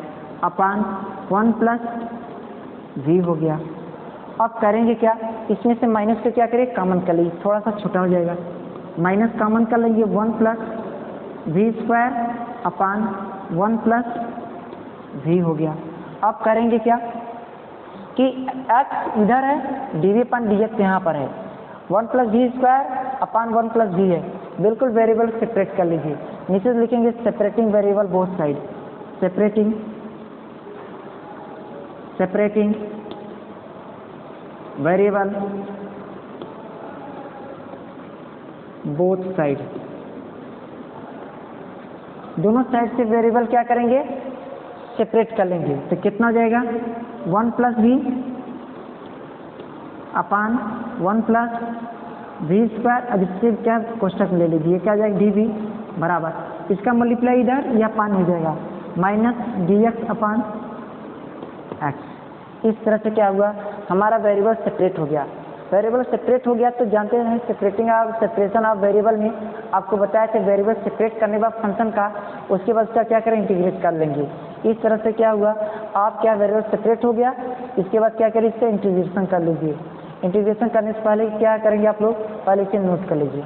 upon one plus v हो गया। अब करेंगे क्या, इसमें से माइनस को क्या करें कॉमन कर लीजिए, थोड़ा सा छोटा हो जाएगा, माइनस कॉमन कर लेंगे one plus v square upon one plus v हो गया। अब करेंगे क्या कि x इधर है, d v upon d x यहाँ पर है, one plus v square upon one plus v है, बिल्कुल वेरिएबल सेपरेट कर लीजिए। नीचे लिखेंगे separating variable both side, separating variable both side, दोनों साइड से वेरिएबल क्या करेंगे सेपरेट कर लेंगे। तो कितना हो जाएगा one plus v upon one plus v square, अब इससे क्या कोष्टक ले लीजिए, क्या जाएगा डी वी बराबर इसका मल्टीप्लाई इधर या अपान हो जाएगा minus d x upon x. इस तरह से क्या हुआ हमारा वेरिएबल सेपरेट हो गया। वेरिएबल सेपरेट हो गया तो जानते हैं सेपरेशन ऑफ वेरिएबल में आपको बताया कि वेरिएबल सेपरेट करने के बाद फंक्शन का उसके बाद उसका क्या करें इंटीग्रेट कर लेंगे। इस तरह से क्या हुआ आप क्या वेरिएबल सेपरेट हो गया, इसके बाद क्या करें इससे इंटीग्रेशन कर लीजिए। इंटीग्रेशन करने से पहले क्या करेंगे आप लोग, पहले इसे नोट कर लीजिए।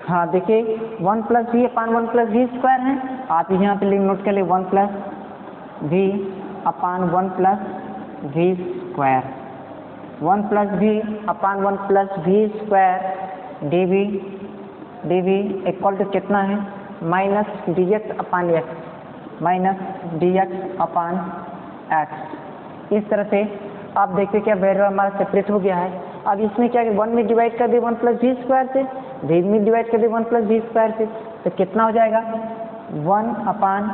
हाँ देखिए one plus v upon one plus v square है, आप यहाँ पे नोट कर लिए one plus v upon one plus v square, one plus v upon one plus v square d v equal to कितना है minus d x upon x, minus d x upon x. इस तरह से आप देखते क्या वेरिएबल हमारा separate हो गया है। अब इसमें क्या वन में डिवाइड कर दिए वन प्लस वी स्क्वायर से, वी में डिवाइड कर दिए वन प्लस वी स्क्वायर से, तो कितना हो जाएगा one upon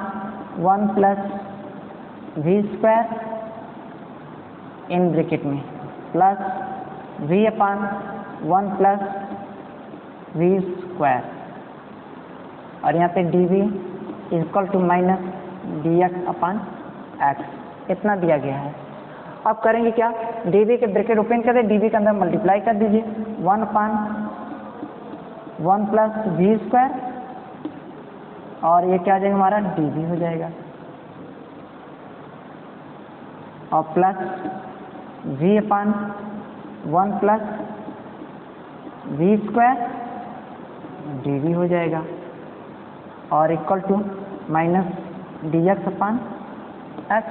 one plus v square in bracket में plus v upon one plus v square, और यहाँ पे d v equal to minus d x upon x, इतना दिया गया है। अब करेंगे क्या, dv के ब्रैकेट ओपन कर दे, dv के अंदर मल्टीप्लाई कर दीजिए 1/1 प्लस वी स्क्वायर, और ये क्या आ जाएगा हमारा dv हो जाएगा, और plus v/1 plus v square dv हो जाएगा, और इक्वल टू माइनस dx/x।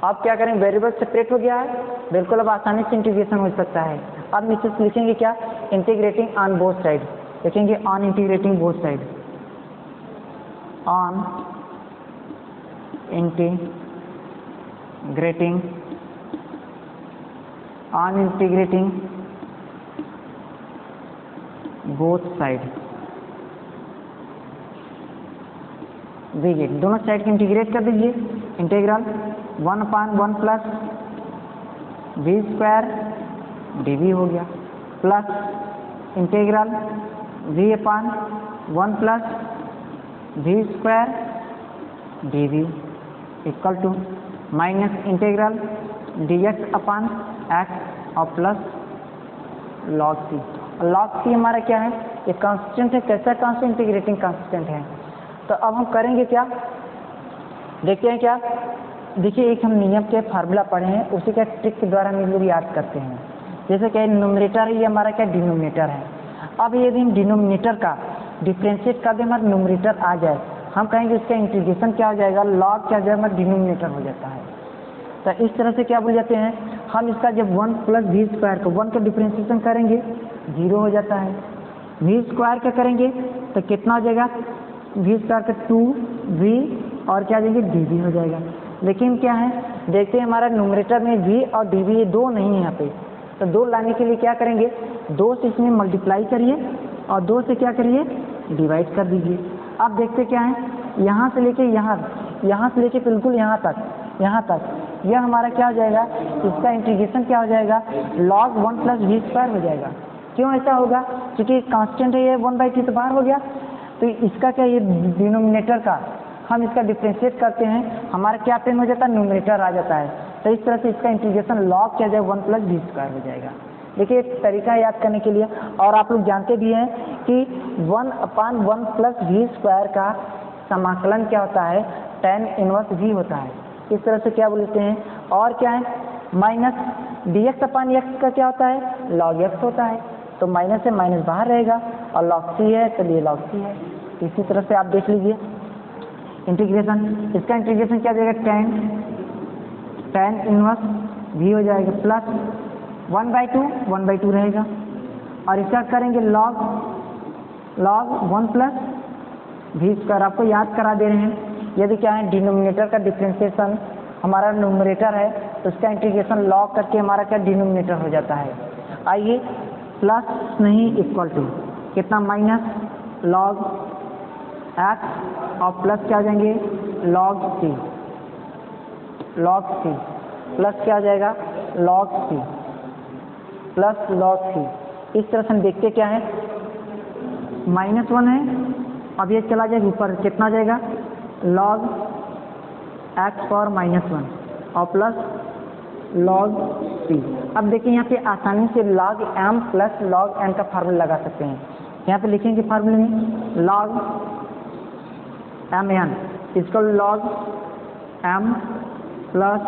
अब क्या करें, वेरिएबल सेपरेट हो गया है, बिल्कुल अब आसानी से इंटीग्रेशन हो सकता है। अब नीचे से लिखेंगे क्या, इंटीग्रेटिंग ऑन बोथ साइड, लिखेंगे on integrating both side, on integrating both side, देखिए दोनों साइड को इंटीग्रेट कर दीजिए, integral 1/1 plus v square dv हो गया, plus integral v/1 plus v square dv equal to minus integral dx/x और plus log c। log c हमारा क्या है, ये कांस्टेंट है, कैसा कांस्टेंट, इंटीग्रेटिंग कांस्टेंट है। तो अब हम करेंगे क्या, देखते हैं क्या, देखिए एक हम नियम के फार्मूला पढ़े हैं, उसी का ट्रिक के द्वारा हम लोग याद करते हैं। जैसे कि न्यूमरेटर है, ये हमारा क्या डिनोमिनेटर है। अब यदि हम डिनोमिनेटर का डिफ्रेंशिएट कर दें, हमारा न्यूमरेटर आ जाए, हम कहेंगे इसका इंटीग्रेशन क्या हो जाएगा, लॉग क्या हो जाएगा, हमारा डिनोमिनेटर हो जाता है। तो इस तरह से क्या बोल जाते हैं, हम इसका जब 1 प्लस वी स्क्वायर को 1 का डिफ्रेंशिएशन करेंगे 0 हो जाता है, वी स्क्वायर का करेंगे तो कितना हो जाएगा, वी स्क्वायर का 2v और क्या देंगे dv हो जाएगा। लेकिन क्या है, देखते हैं हमारा न्यूमरेटर में v और dv ये दो नहीं है यहाँ पे, तो दो लाने के लिए क्या करेंगे, 2 से इसमें मल्टीप्लाई करिए और 2 से क्या करिए डिवाइड कर दीजिए। अब देखते क्या है, यहाँ से लेके यहाँ से लेके बिल्कुल यहाँ तक यह हमारा क्या हो जाएगा, इसका इंटीग्रेशन क्या हो जाएगा, log 1 प्लस वी स्क्वायर हो जाएगा। क्यों ऐसा होगा, क्योंकि कांस्टेंट है ये 1/2 तो बाहर हो गया, तो इसका क्या, ये डिनोमिनेटर का हम इसका डिफ्रेंशिएट करते हैं, हमारा क्या पेन हो जाता है, न्यूमरेटर आ जाता है। तो इस तरह से इसका इंटीग्रेशन log क्या जाएगा 1 प्लस वी स्क्वायर हो जाएगा। देखिए एक तरीका है याद करने के लिए, और आप लोग जानते भी हैं कि 1/1 प्लस वी स्क्वायर का समाकलन क्या होता है, tan इनवर्स v होता है। इस तरह से क्या बोलते हैं, और क्या है माइनस dx/x का क्या होता है, log x होता है। तो माइनस से माइनस बाहर रहेगा और log c है, तो ये log c है। इसी तरह से आप देख लीजिए इंटीग्रेशन, इसका इंटीग्रेशन क्या जाएगा, tan इनवर्स v हो जाएगा, प्लस 1/2 रहेगा, और इसका करेंगे log 1 प्लस वी स्क्वायर। आपको याद करा दे रहे हैं, यदि क्या है डिनोमिनेटर का डिफ्रेंशिएशन हमारा न्यूमरेटर है, तो उसका इंटीग्रेशन log करके हमारा क्या डिनोमिनेटर हो जाता है। आइए प्लस नहीं इक्वल टू कितना, माइनस log x और प्लस क्या आ जाएंगे log c प्लस क्या आ जाएगा log c plus log c। इस तरह से हम देखते क्या है, -1 है, अब ये चला जाएगा ऊपर, कितना जाएगा log x पावर -1 और प्लस log c। अब देखिए यहाँ पे आसानी से log m plus log n का फार्मूला लगा सकते हैं। यहाँ पे लिखेंगे फार्मूले में log mn इसको log m plus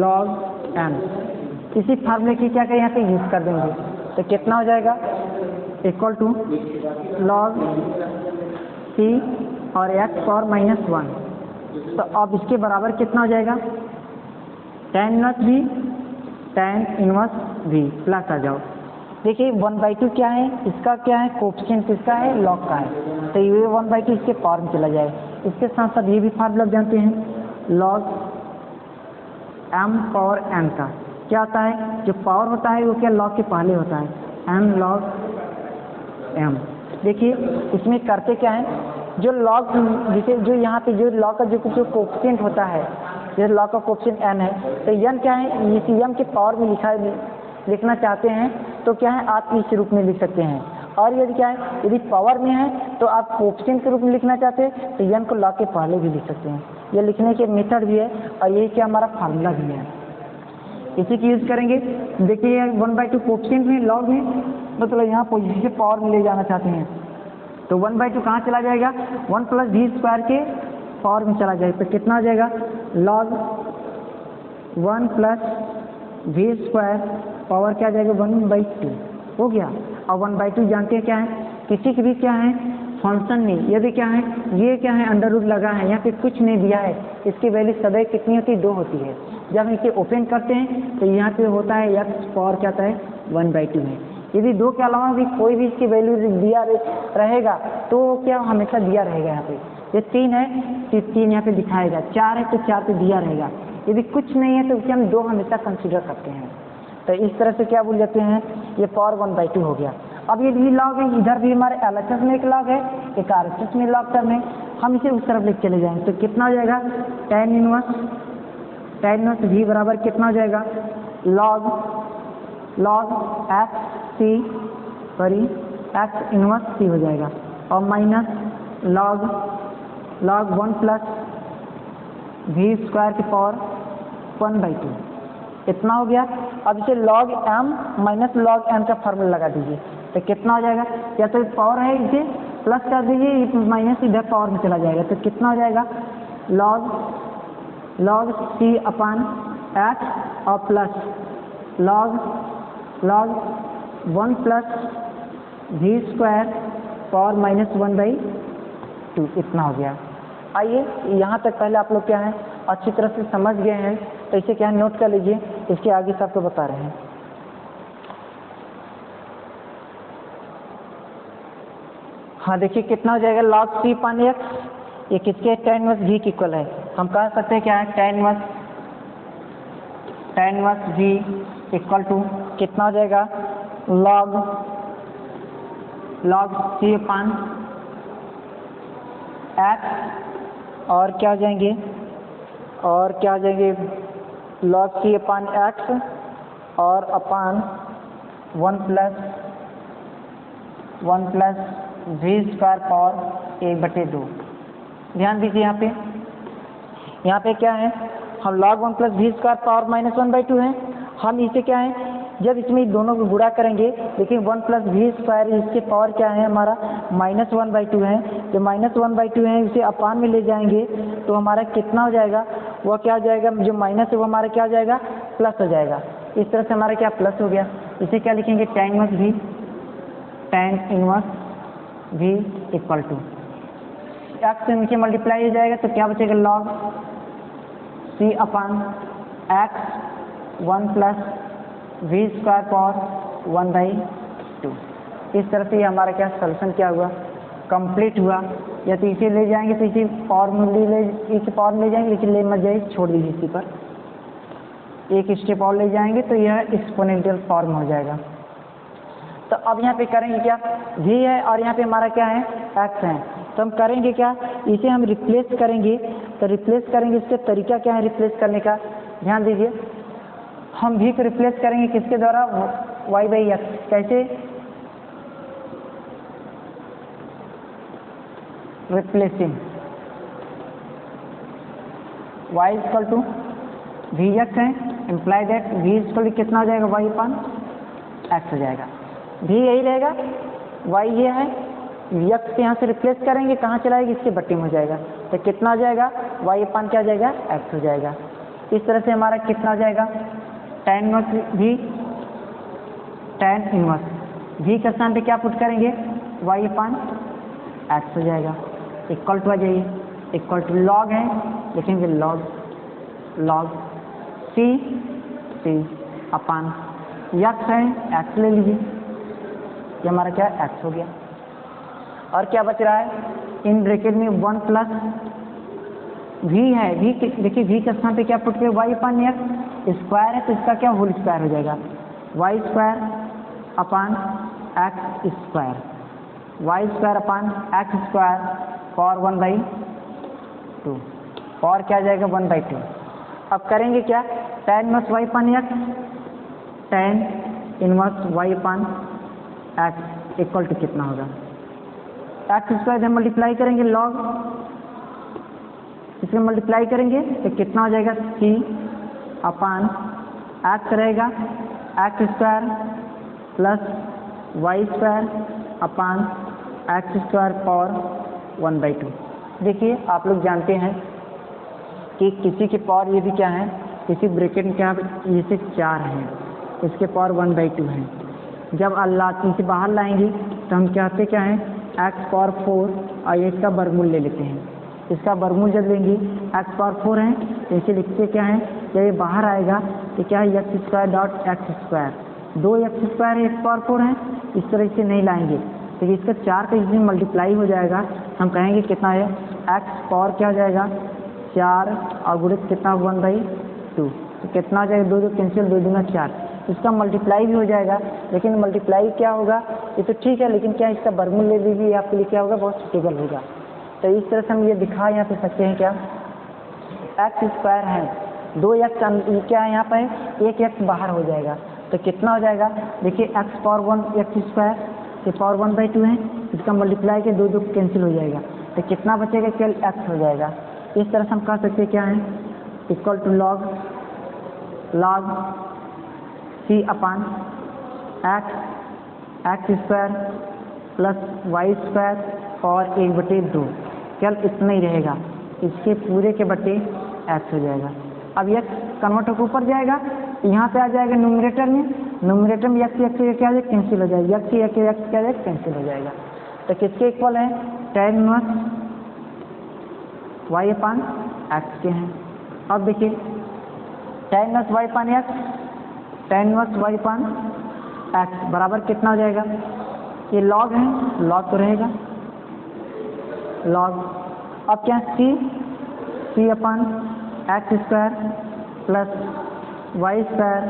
log n, इसी फार्मूले की क्या करें यहाँ पे यूज कर देंगे, तो कितना हो जाएगा इक्वल टू log c और x पावर -1। तो अब इसके बराबर कितना हो जाएगा, tan इनवर्स v प्लस आ जाओ। देखिए 1/2 क्या है, इसका क्या है कोएफिशिएंट, किसका है log का है, तो ये 1/2 इसके पावर में चला जाए। इसके साथ साथ ये भी फार्मूला जानते हैं, log m पावर n का क्या होता है, जो पावर होता है वो क्या log के पहले होता है, n log m। देखिए इसमें करते क्या है, जो log जिसे जो यहाँ पे जो log का जो कोएफिशिएंट होता है, जैसे log का कोएफिशिएंट n है, तो n क्या है, इस m के पावर में लिखना चाहते हैं तो क्या है आप इस रूप में लिख सकते हैं, और यदि क्या है यदि पावर में है तो आप कोएफिशिएंट के रूप में लिखना चाहते हैं तो n को log के पहले भी लिख सकते हैं। ये लिखने के मेथड भी है और ये क्या हमारा फार्मूला भी है, इसी की यूज़ करेंगे। देखिए 1/2 कोफिशिएंट में लॉग में मतलब यहाँ पॉजिटिव पावर में ले जाना चाहते हैं तो 1/2 कहाँ चला जाएगा, 1 + v² के पावर में चला जाएगा। तो कितना आ जाएगा, लॉग 1 + v² पावर क्या आ जाएगा 1/2 हो गया। और 1/2 जानते हैं क्या है, किसी की भी क्या है फंक्शन में यदि क्या है ये क्या है अंडर रूट लगा है, यहाँ पे कुछ नहीं दिया है, इसकी वैल्यू सदैव कितनी होती है 2 होती है। जब इसे ओपन करते हैं तो यहाँ पे होता है x पावर क्या होता है 1/2 है। यदि 2 के अलावा भी कोई भी इसकी वैल्यू दिया रहेगा तो क्या हमेशा दिया रहेगा। यहाँ पे ये 3 है तो 3 यहाँ पे दिखाएगा, 4 है तो 4 पे दिया रहेगा। यदि कुछ नहीं है तो उसे हम 2 हमेशा कंसिडर करते हैं। तो इस तरह से क्या बोल जाते हैं, ये पावर 1/2 हो गया। अब ये भी लॉग है, इधर भी हमारे LHS में एक लॉग है, एक RHS में लॉग टर्म है, हम इसे उस तरफ लेके चले जाएंगे। तो कितना हो जाएगा tan इनवर्स v बराबर कितना हो जाएगा log x इनवर्स c हो जाएगा और माइनस log 1 + v² की पावर 1/2 इतना हो गया। अब इसे log m - log n का फार्मूला लगा दीजिए तो कितना हो जाएगा, या तो पावर है इसे प्लस कर दीजिए माइनस इधर पावर में चला जाएगा तो कितना हो जाएगा log c/x और प्लस log 1 + v² पावर -1/2 इतना हो गया। आइए यहाँ तक पहले आप लोग क्या है अच्छी तरह से समझ गए हैं तो इसे क्या है नोट कर लीजिए, इसके आगे सबको बता रहे हैं। हाँ देखिए कितना हो जाएगा log c/x, ये किसके tan इनवर्स v के इक्वल है। हम कह सकते हैं क्या है tan inverse v equal to कितना हो जाएगा log c/x और क्या हो जाएंगे log c/x और अपान 1 + v² पावर 1/2। ध्यान दीजिए यहाँ पे क्या है, हम log 1 + v² पावर -1/2 है। हम इसे क्या है जब इसमें दोनों को गुणा करेंगे, देखिए 1 + v² इसके पावर क्या है हमारा -1/2 है, जो -1/2 है इसे अपान में ले जाएंगे तो हमारा कितना हो जाएगा, वह क्या हो जाएगा, जो माइनस है वो हमारा क्या हो जाएगा प्लस हो जाएगा। इस तरह से हमारा क्या प्लस हो गया। इसे क्या लिखेंगे tan inverse v equal to x से नीचे मल्टीप्लाई हो जाएगा तो क्या बचेगा log c/x 1 + v² पावर 1/2। इस तरह से हमारा क्या सॉल्यूशन क्या हुआ कंप्लीट हुआ। या तो इसे ले जाएंगे तो इसे पावर में ले जाएंगे, लेकिन ले मत जाइए, छोड़ दीजिए इसी पर, एक स्टेप और ले जाएंगे तो यह एक्सपोनेंशियल फॉर्म हो जाएगा। तो अब यहाँ पे करेंगे क्या, v है और यहाँ पे हमारा क्या है x है, तो हम करेंगे क्या, इसे हम रिप्लेस करेंगे। तो रिप्लेस करेंगे, इसका तरीका क्या है रिप्लेस करने का, ध्यान दीजिए। हम v को रिप्लेस करेंगे किसके द्वारा, y/x। कैसे, रिप्लेसिंग y = vx है, इम्प्लाई दैट v = कितना हो जाएगा y/x हो जाएगा। v यही रहेगा, y ये है, x यहाँ से रिप्लेस करेंगे कहाँ चलाएगी, इसके बट्टे में हो जाएगा तो कितना हो जाएगा y/ क्या हो जाएगा x हो जाएगा। इस तरह से हमारा कितना हो जाएगा tan इनवर्स v का स्थान पे क्या पुट करेंगे y/x हो जाएगा, इक्वल टू आ जाइए, इक्वल टू लॉग है लिखेंगे log c अपान x है x ले लीजिए, ये हमारा क्या x हो गया। और क्या बच रहा है, इन ब्रैकेट में 1 + v है, देखिए v के स्थान पे क्या पुट करें y/x, स्क्वायर है तो इसका क्या होल स्क्वायर हो जाएगा y² अपान x² पावर 1/2 और क्या आ जाएगा 1/2। अब करेंगे क्या, tan inverse y/x equal to कितना होगा x² मल्टीप्लाई करेंगे log, इसमें मल्टीप्लाई करेंगे तो कितना हो जाएगा, सी अपान एक्स रहेगा, x square plus y square upon x square power 1/2। देखिए आप लोग जानते हैं कि किसी के पावर ये भी क्या है, किसी ब्रैकेट में क्या ये से 4 है, इसके पावर 1/2 है। जब अल्लाह इसे बाहर लाएंगे तो हम कहते क्या है, एक्स पावर 4 और ये इसका वर्गमूल ले लेते हैं। इसका वर्गमूल जब लेंगे एक्स पावर 4 है तो इसे लिखते क्या है, जब ये बाहर आएगा तो क्या है, x square dot x square, 2 x square है, एक्स पावर 4 है, इस तरह से नहीं लाएंगे तो इसका 4 का इसमें मल्टीप्लाई हो जाएगा, हम कहेंगे कितना है, एक्स पावर क्या हो जाएगा 4 और गुणित कितना 1/2, तो कितना हो जाएगा, 2 2 कैंसिल, 2 दूना 4, इसका मल्टीप्लाई भी हो जाएगा। लेकिन मल्टीप्लाई क्या होगा, ये तो ठीक है, लेकिन क्या इसका वर्गमूल ले लीजिए, आपके लिए क्या होगा, बहुत सुटेबल होगा। तो इस तरह से हम ये दिखा यहाँ पे सकते हैं, क्या एक्स स्क्वायर है, 2 एक्स क्या है यहाँ पे, 1 एक्स बाहर हो जाएगा तो कितना हो जाएगा, देखिए एक्स पावर 1 एक्स स्क्वायर ये पावर 1/2 है, इसका मल्टीप्लाई के 2 2 कैंसिल हो जाएगा तो कितना बचेगा, केवल एक्स हो जाएगा। इस तरह से हम कह सकते हैं क्या है, equal to log c upon x square plus y square और 1/2, केवल इतना ही रहेगा, इसके पूरे के बटे एक्स हो जाएगा। अब एक्स कन्वर्ट होकर ऊपर जाएगा, यहाँ पे आ जाएगा न्यूमरेटर में एक्स क्या आ जाएगा, कैंसिल हो जाएगा, एक्स क्या आ जाएगा, कैंसिल हो जाएगा। तो किसके इक्वल है, tan inverse y upon x के हैं। अब देखिए tan inverse y upon x बराबर कितना हो जाएगा, ये लॉग है, लॉग तो रहेगा लॉग। अब क्या c upon x square plus y square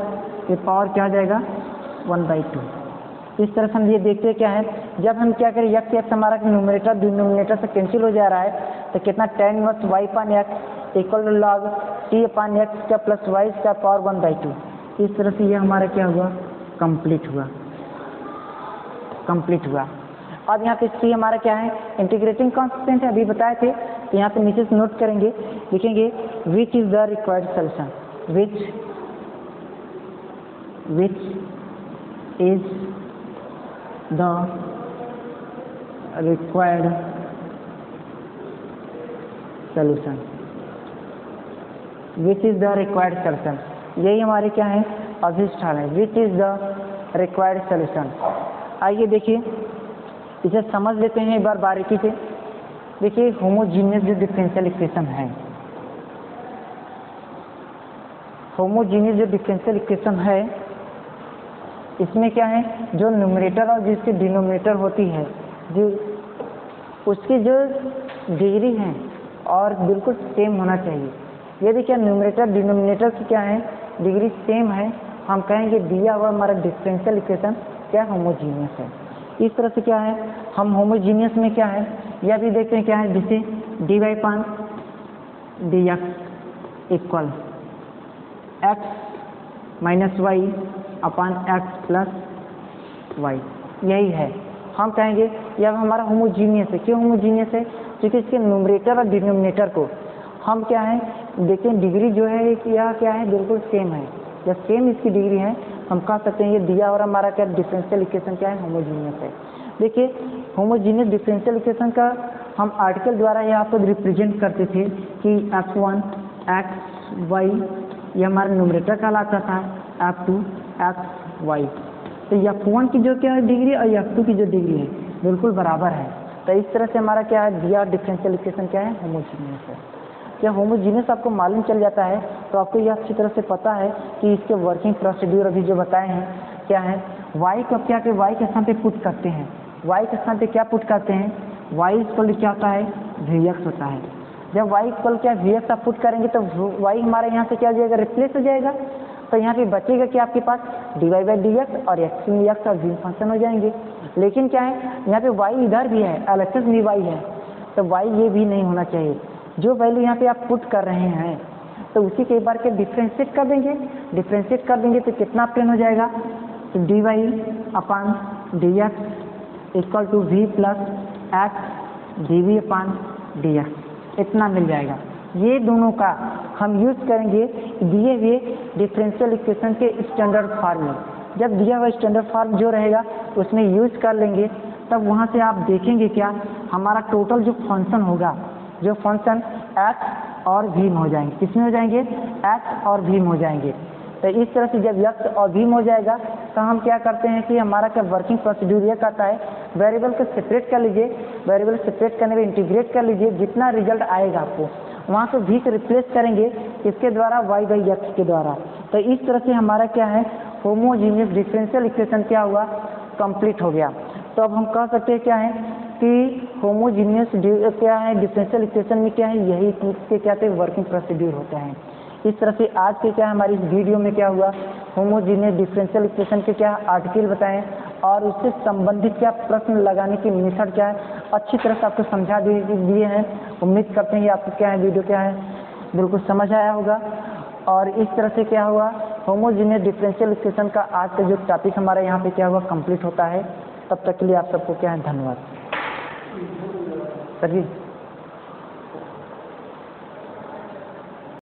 ये पावर क्या हो जाएगा 1/2। इस तरह से हम ये देखते हैं क्या है, जब हम क्या करें, एक्स हमारा न्यूमरेटर डिनोमिनेटर से कैंसिल हो जा रहा है तो कितना tan inverse y upon x equal to log c upon x का प्लस वाई का पावर 1/2। इस तरह से ये हमारा क्या हुआ, कंप्लीट हुआ। अब यहाँ पे सी हमारा क्या है, इंटीग्रेटिंग कांस्टेंट है, अभी बताए थे, तो यहाँ पे नीचे से नोट करेंगे, लिखेंगे which is the required solution, which is the required solution, which is the required solution, यही हमारे क्या है अभिष्ठान है, which is the required solution. आइए देखिए इसे समझ लेते हैं एक बार बारीकी से। देखिए होमोजीनियस जो डिफरेंशियल इक्वेशन है, होमोजीनियस जो डिफरेंशियल इक्वेशन है, इसमें क्या है, जो न्यूमरेटर और जिसकी डिनोमिनेटर होती है, जो उसकी जो डिग्री है और बिल्कुल सेम होना चाहिए। यदि क्या न्यूमरेटर डिनोमिनेटर की क्या है डिग्री सेम है, हम कहेंगे दिया हुआ हमारा डिफरेंशियल इक्वेशन क्या होमोजीनियस है। इस तरह से क्या है, हम होमोजीनियस में क्या है, यह भी देखते हैं क्या है, जिसे dy upon dx equal x minus y upon x plus y, यही है। हम कहेंगे यह हमारा होमोजीनियस है। क्यों होमोजीनियस है, क्योंकि इसके न्यूमरेटर और डिनोमिनेटर को हम क्या है देखें, डिग्री जो है यह क्या है बिल्कुल सेम है, जब सेम इसकी डिग्री है हम कह सकते हैं ये दिया और हमारा क्या डिफरेंशियल इक्वेशन क्या है होमोजीनियस है। देखिए होमोजीनियस डिफरेंशियल इक्वेशन का हम आर्टिकल द्वारा यहाँ पर रिप्रेजेंट करते थे कि f1 x y ये हमारा न्यूमरेटर कहलाता था, f2 x y। तो f1 की जो क्या है डिग्री और f2 की जो डिग्री है बिल्कुल बराबर है। तो इस तरह से हमारा क्या है दिया डिफरेंशियल इक्वेशन क्या है होमोजीनियस है। जब होमोजीनियस आपको मालूम चल जाता है तो आपको यह अच्छी तरह से पता है कि इसके वर्किंग प्रोसीड्यूर अभी जो बताए हैं क्या है, y को क्या कि y के स्थान पे पुट करते हैं, y के स्थान पे क्या पुट करते हैं, y इक्वल क्या होता है vx होता है। जब y इक्वल क्या vx आप पुट करेंगे तो y हमारे यहाँ से क्या हो जाएगा रिप्लेस हो जाएगा, तो यहाँ पे बचेगा कि आपके पास dy/dx और x और v फंक्शन हो जाएंगे। लेकिन क्या है यहाँ पे y इधर भी है, LHS भी y है, तो y ये भी नहीं होना चाहिए। जो वैल्यू यहाँ पे आप पुट कर रहे हैं तो उसी के एक बार के डिफ्रेंशिएट कर देंगे तो कितना प्लेन हो जाएगा, तो dy upon dx equal to v plus x dv upon dx इतना मिल जाएगा। ये दोनों का हम यूज़ करेंगे दिए हुए डिफरेंशियल इक्वेशन के स्टैंडर्ड फॉर्म में। जब दिया हुआ स्टैंडर्ड फॉर्म जो रहेगा उसमें यूज़ कर लेंगे, तब वहाँ से आप देखेंगे क्या हमारा टोटल जो फंक्शन होगा, जो फंक्शन एक्स और v में हो जाएंगे। किसमें हो जाएंगे? एक्स और v में हो जाएंगे। तो इस तरह से जब एक्स और v में हो जाएगा तो हम क्या करते हैं कि हमारा क्या वर्किंग प्रोसीड्यूर ये कहता है वेरिएबल को सेपरेट कर लीजिए, वेरिएबल सेपरेट करने में इंटीग्रेट कर लीजिए, जितना रिजल्ट आएगा आपको वहाँ से v से रिप्लेस करेंगे इसके द्वारा y बाई एक्स के द्वारा। तो इस तरह से हमारा क्या है होमोजीनियस डिफरेंशियल इक्वेशन क्या हुआ, कंप्लीट हो गया। तो अब हम कह सकते हैं क्या है कि होमोजीनियस क्या है डिफरेंशियल इक्वेशन में क्या है, यही इसके क्या थे वर्किंग प्रोसीड्यूर होते हैं। इस तरह से आज के क्या हमारी इस वीडियो में क्या हुआ होमोजीनियस डिफरेंशियल इक्वेशन के क्या आर्टिकल बताएं और उससे संबंधित क्या प्रश्न लगाने की मेथड क्या है अच्छी तरह से आपको समझा दिए हैं। उम्मीद करते हैं कि आपको क्या है वीडियो क्या है बिल्कुल समझ आया होगा। और इस तरह से क्या हुआ होमोजीनियस डिफरेंशियल इक्वेशन का आज का जो टॉपिक हमारा यहाँ पे क्या हुआ कंप्लीट होता है। तब तक के लिए आप सबको क्या है धन्यवाद सर जी।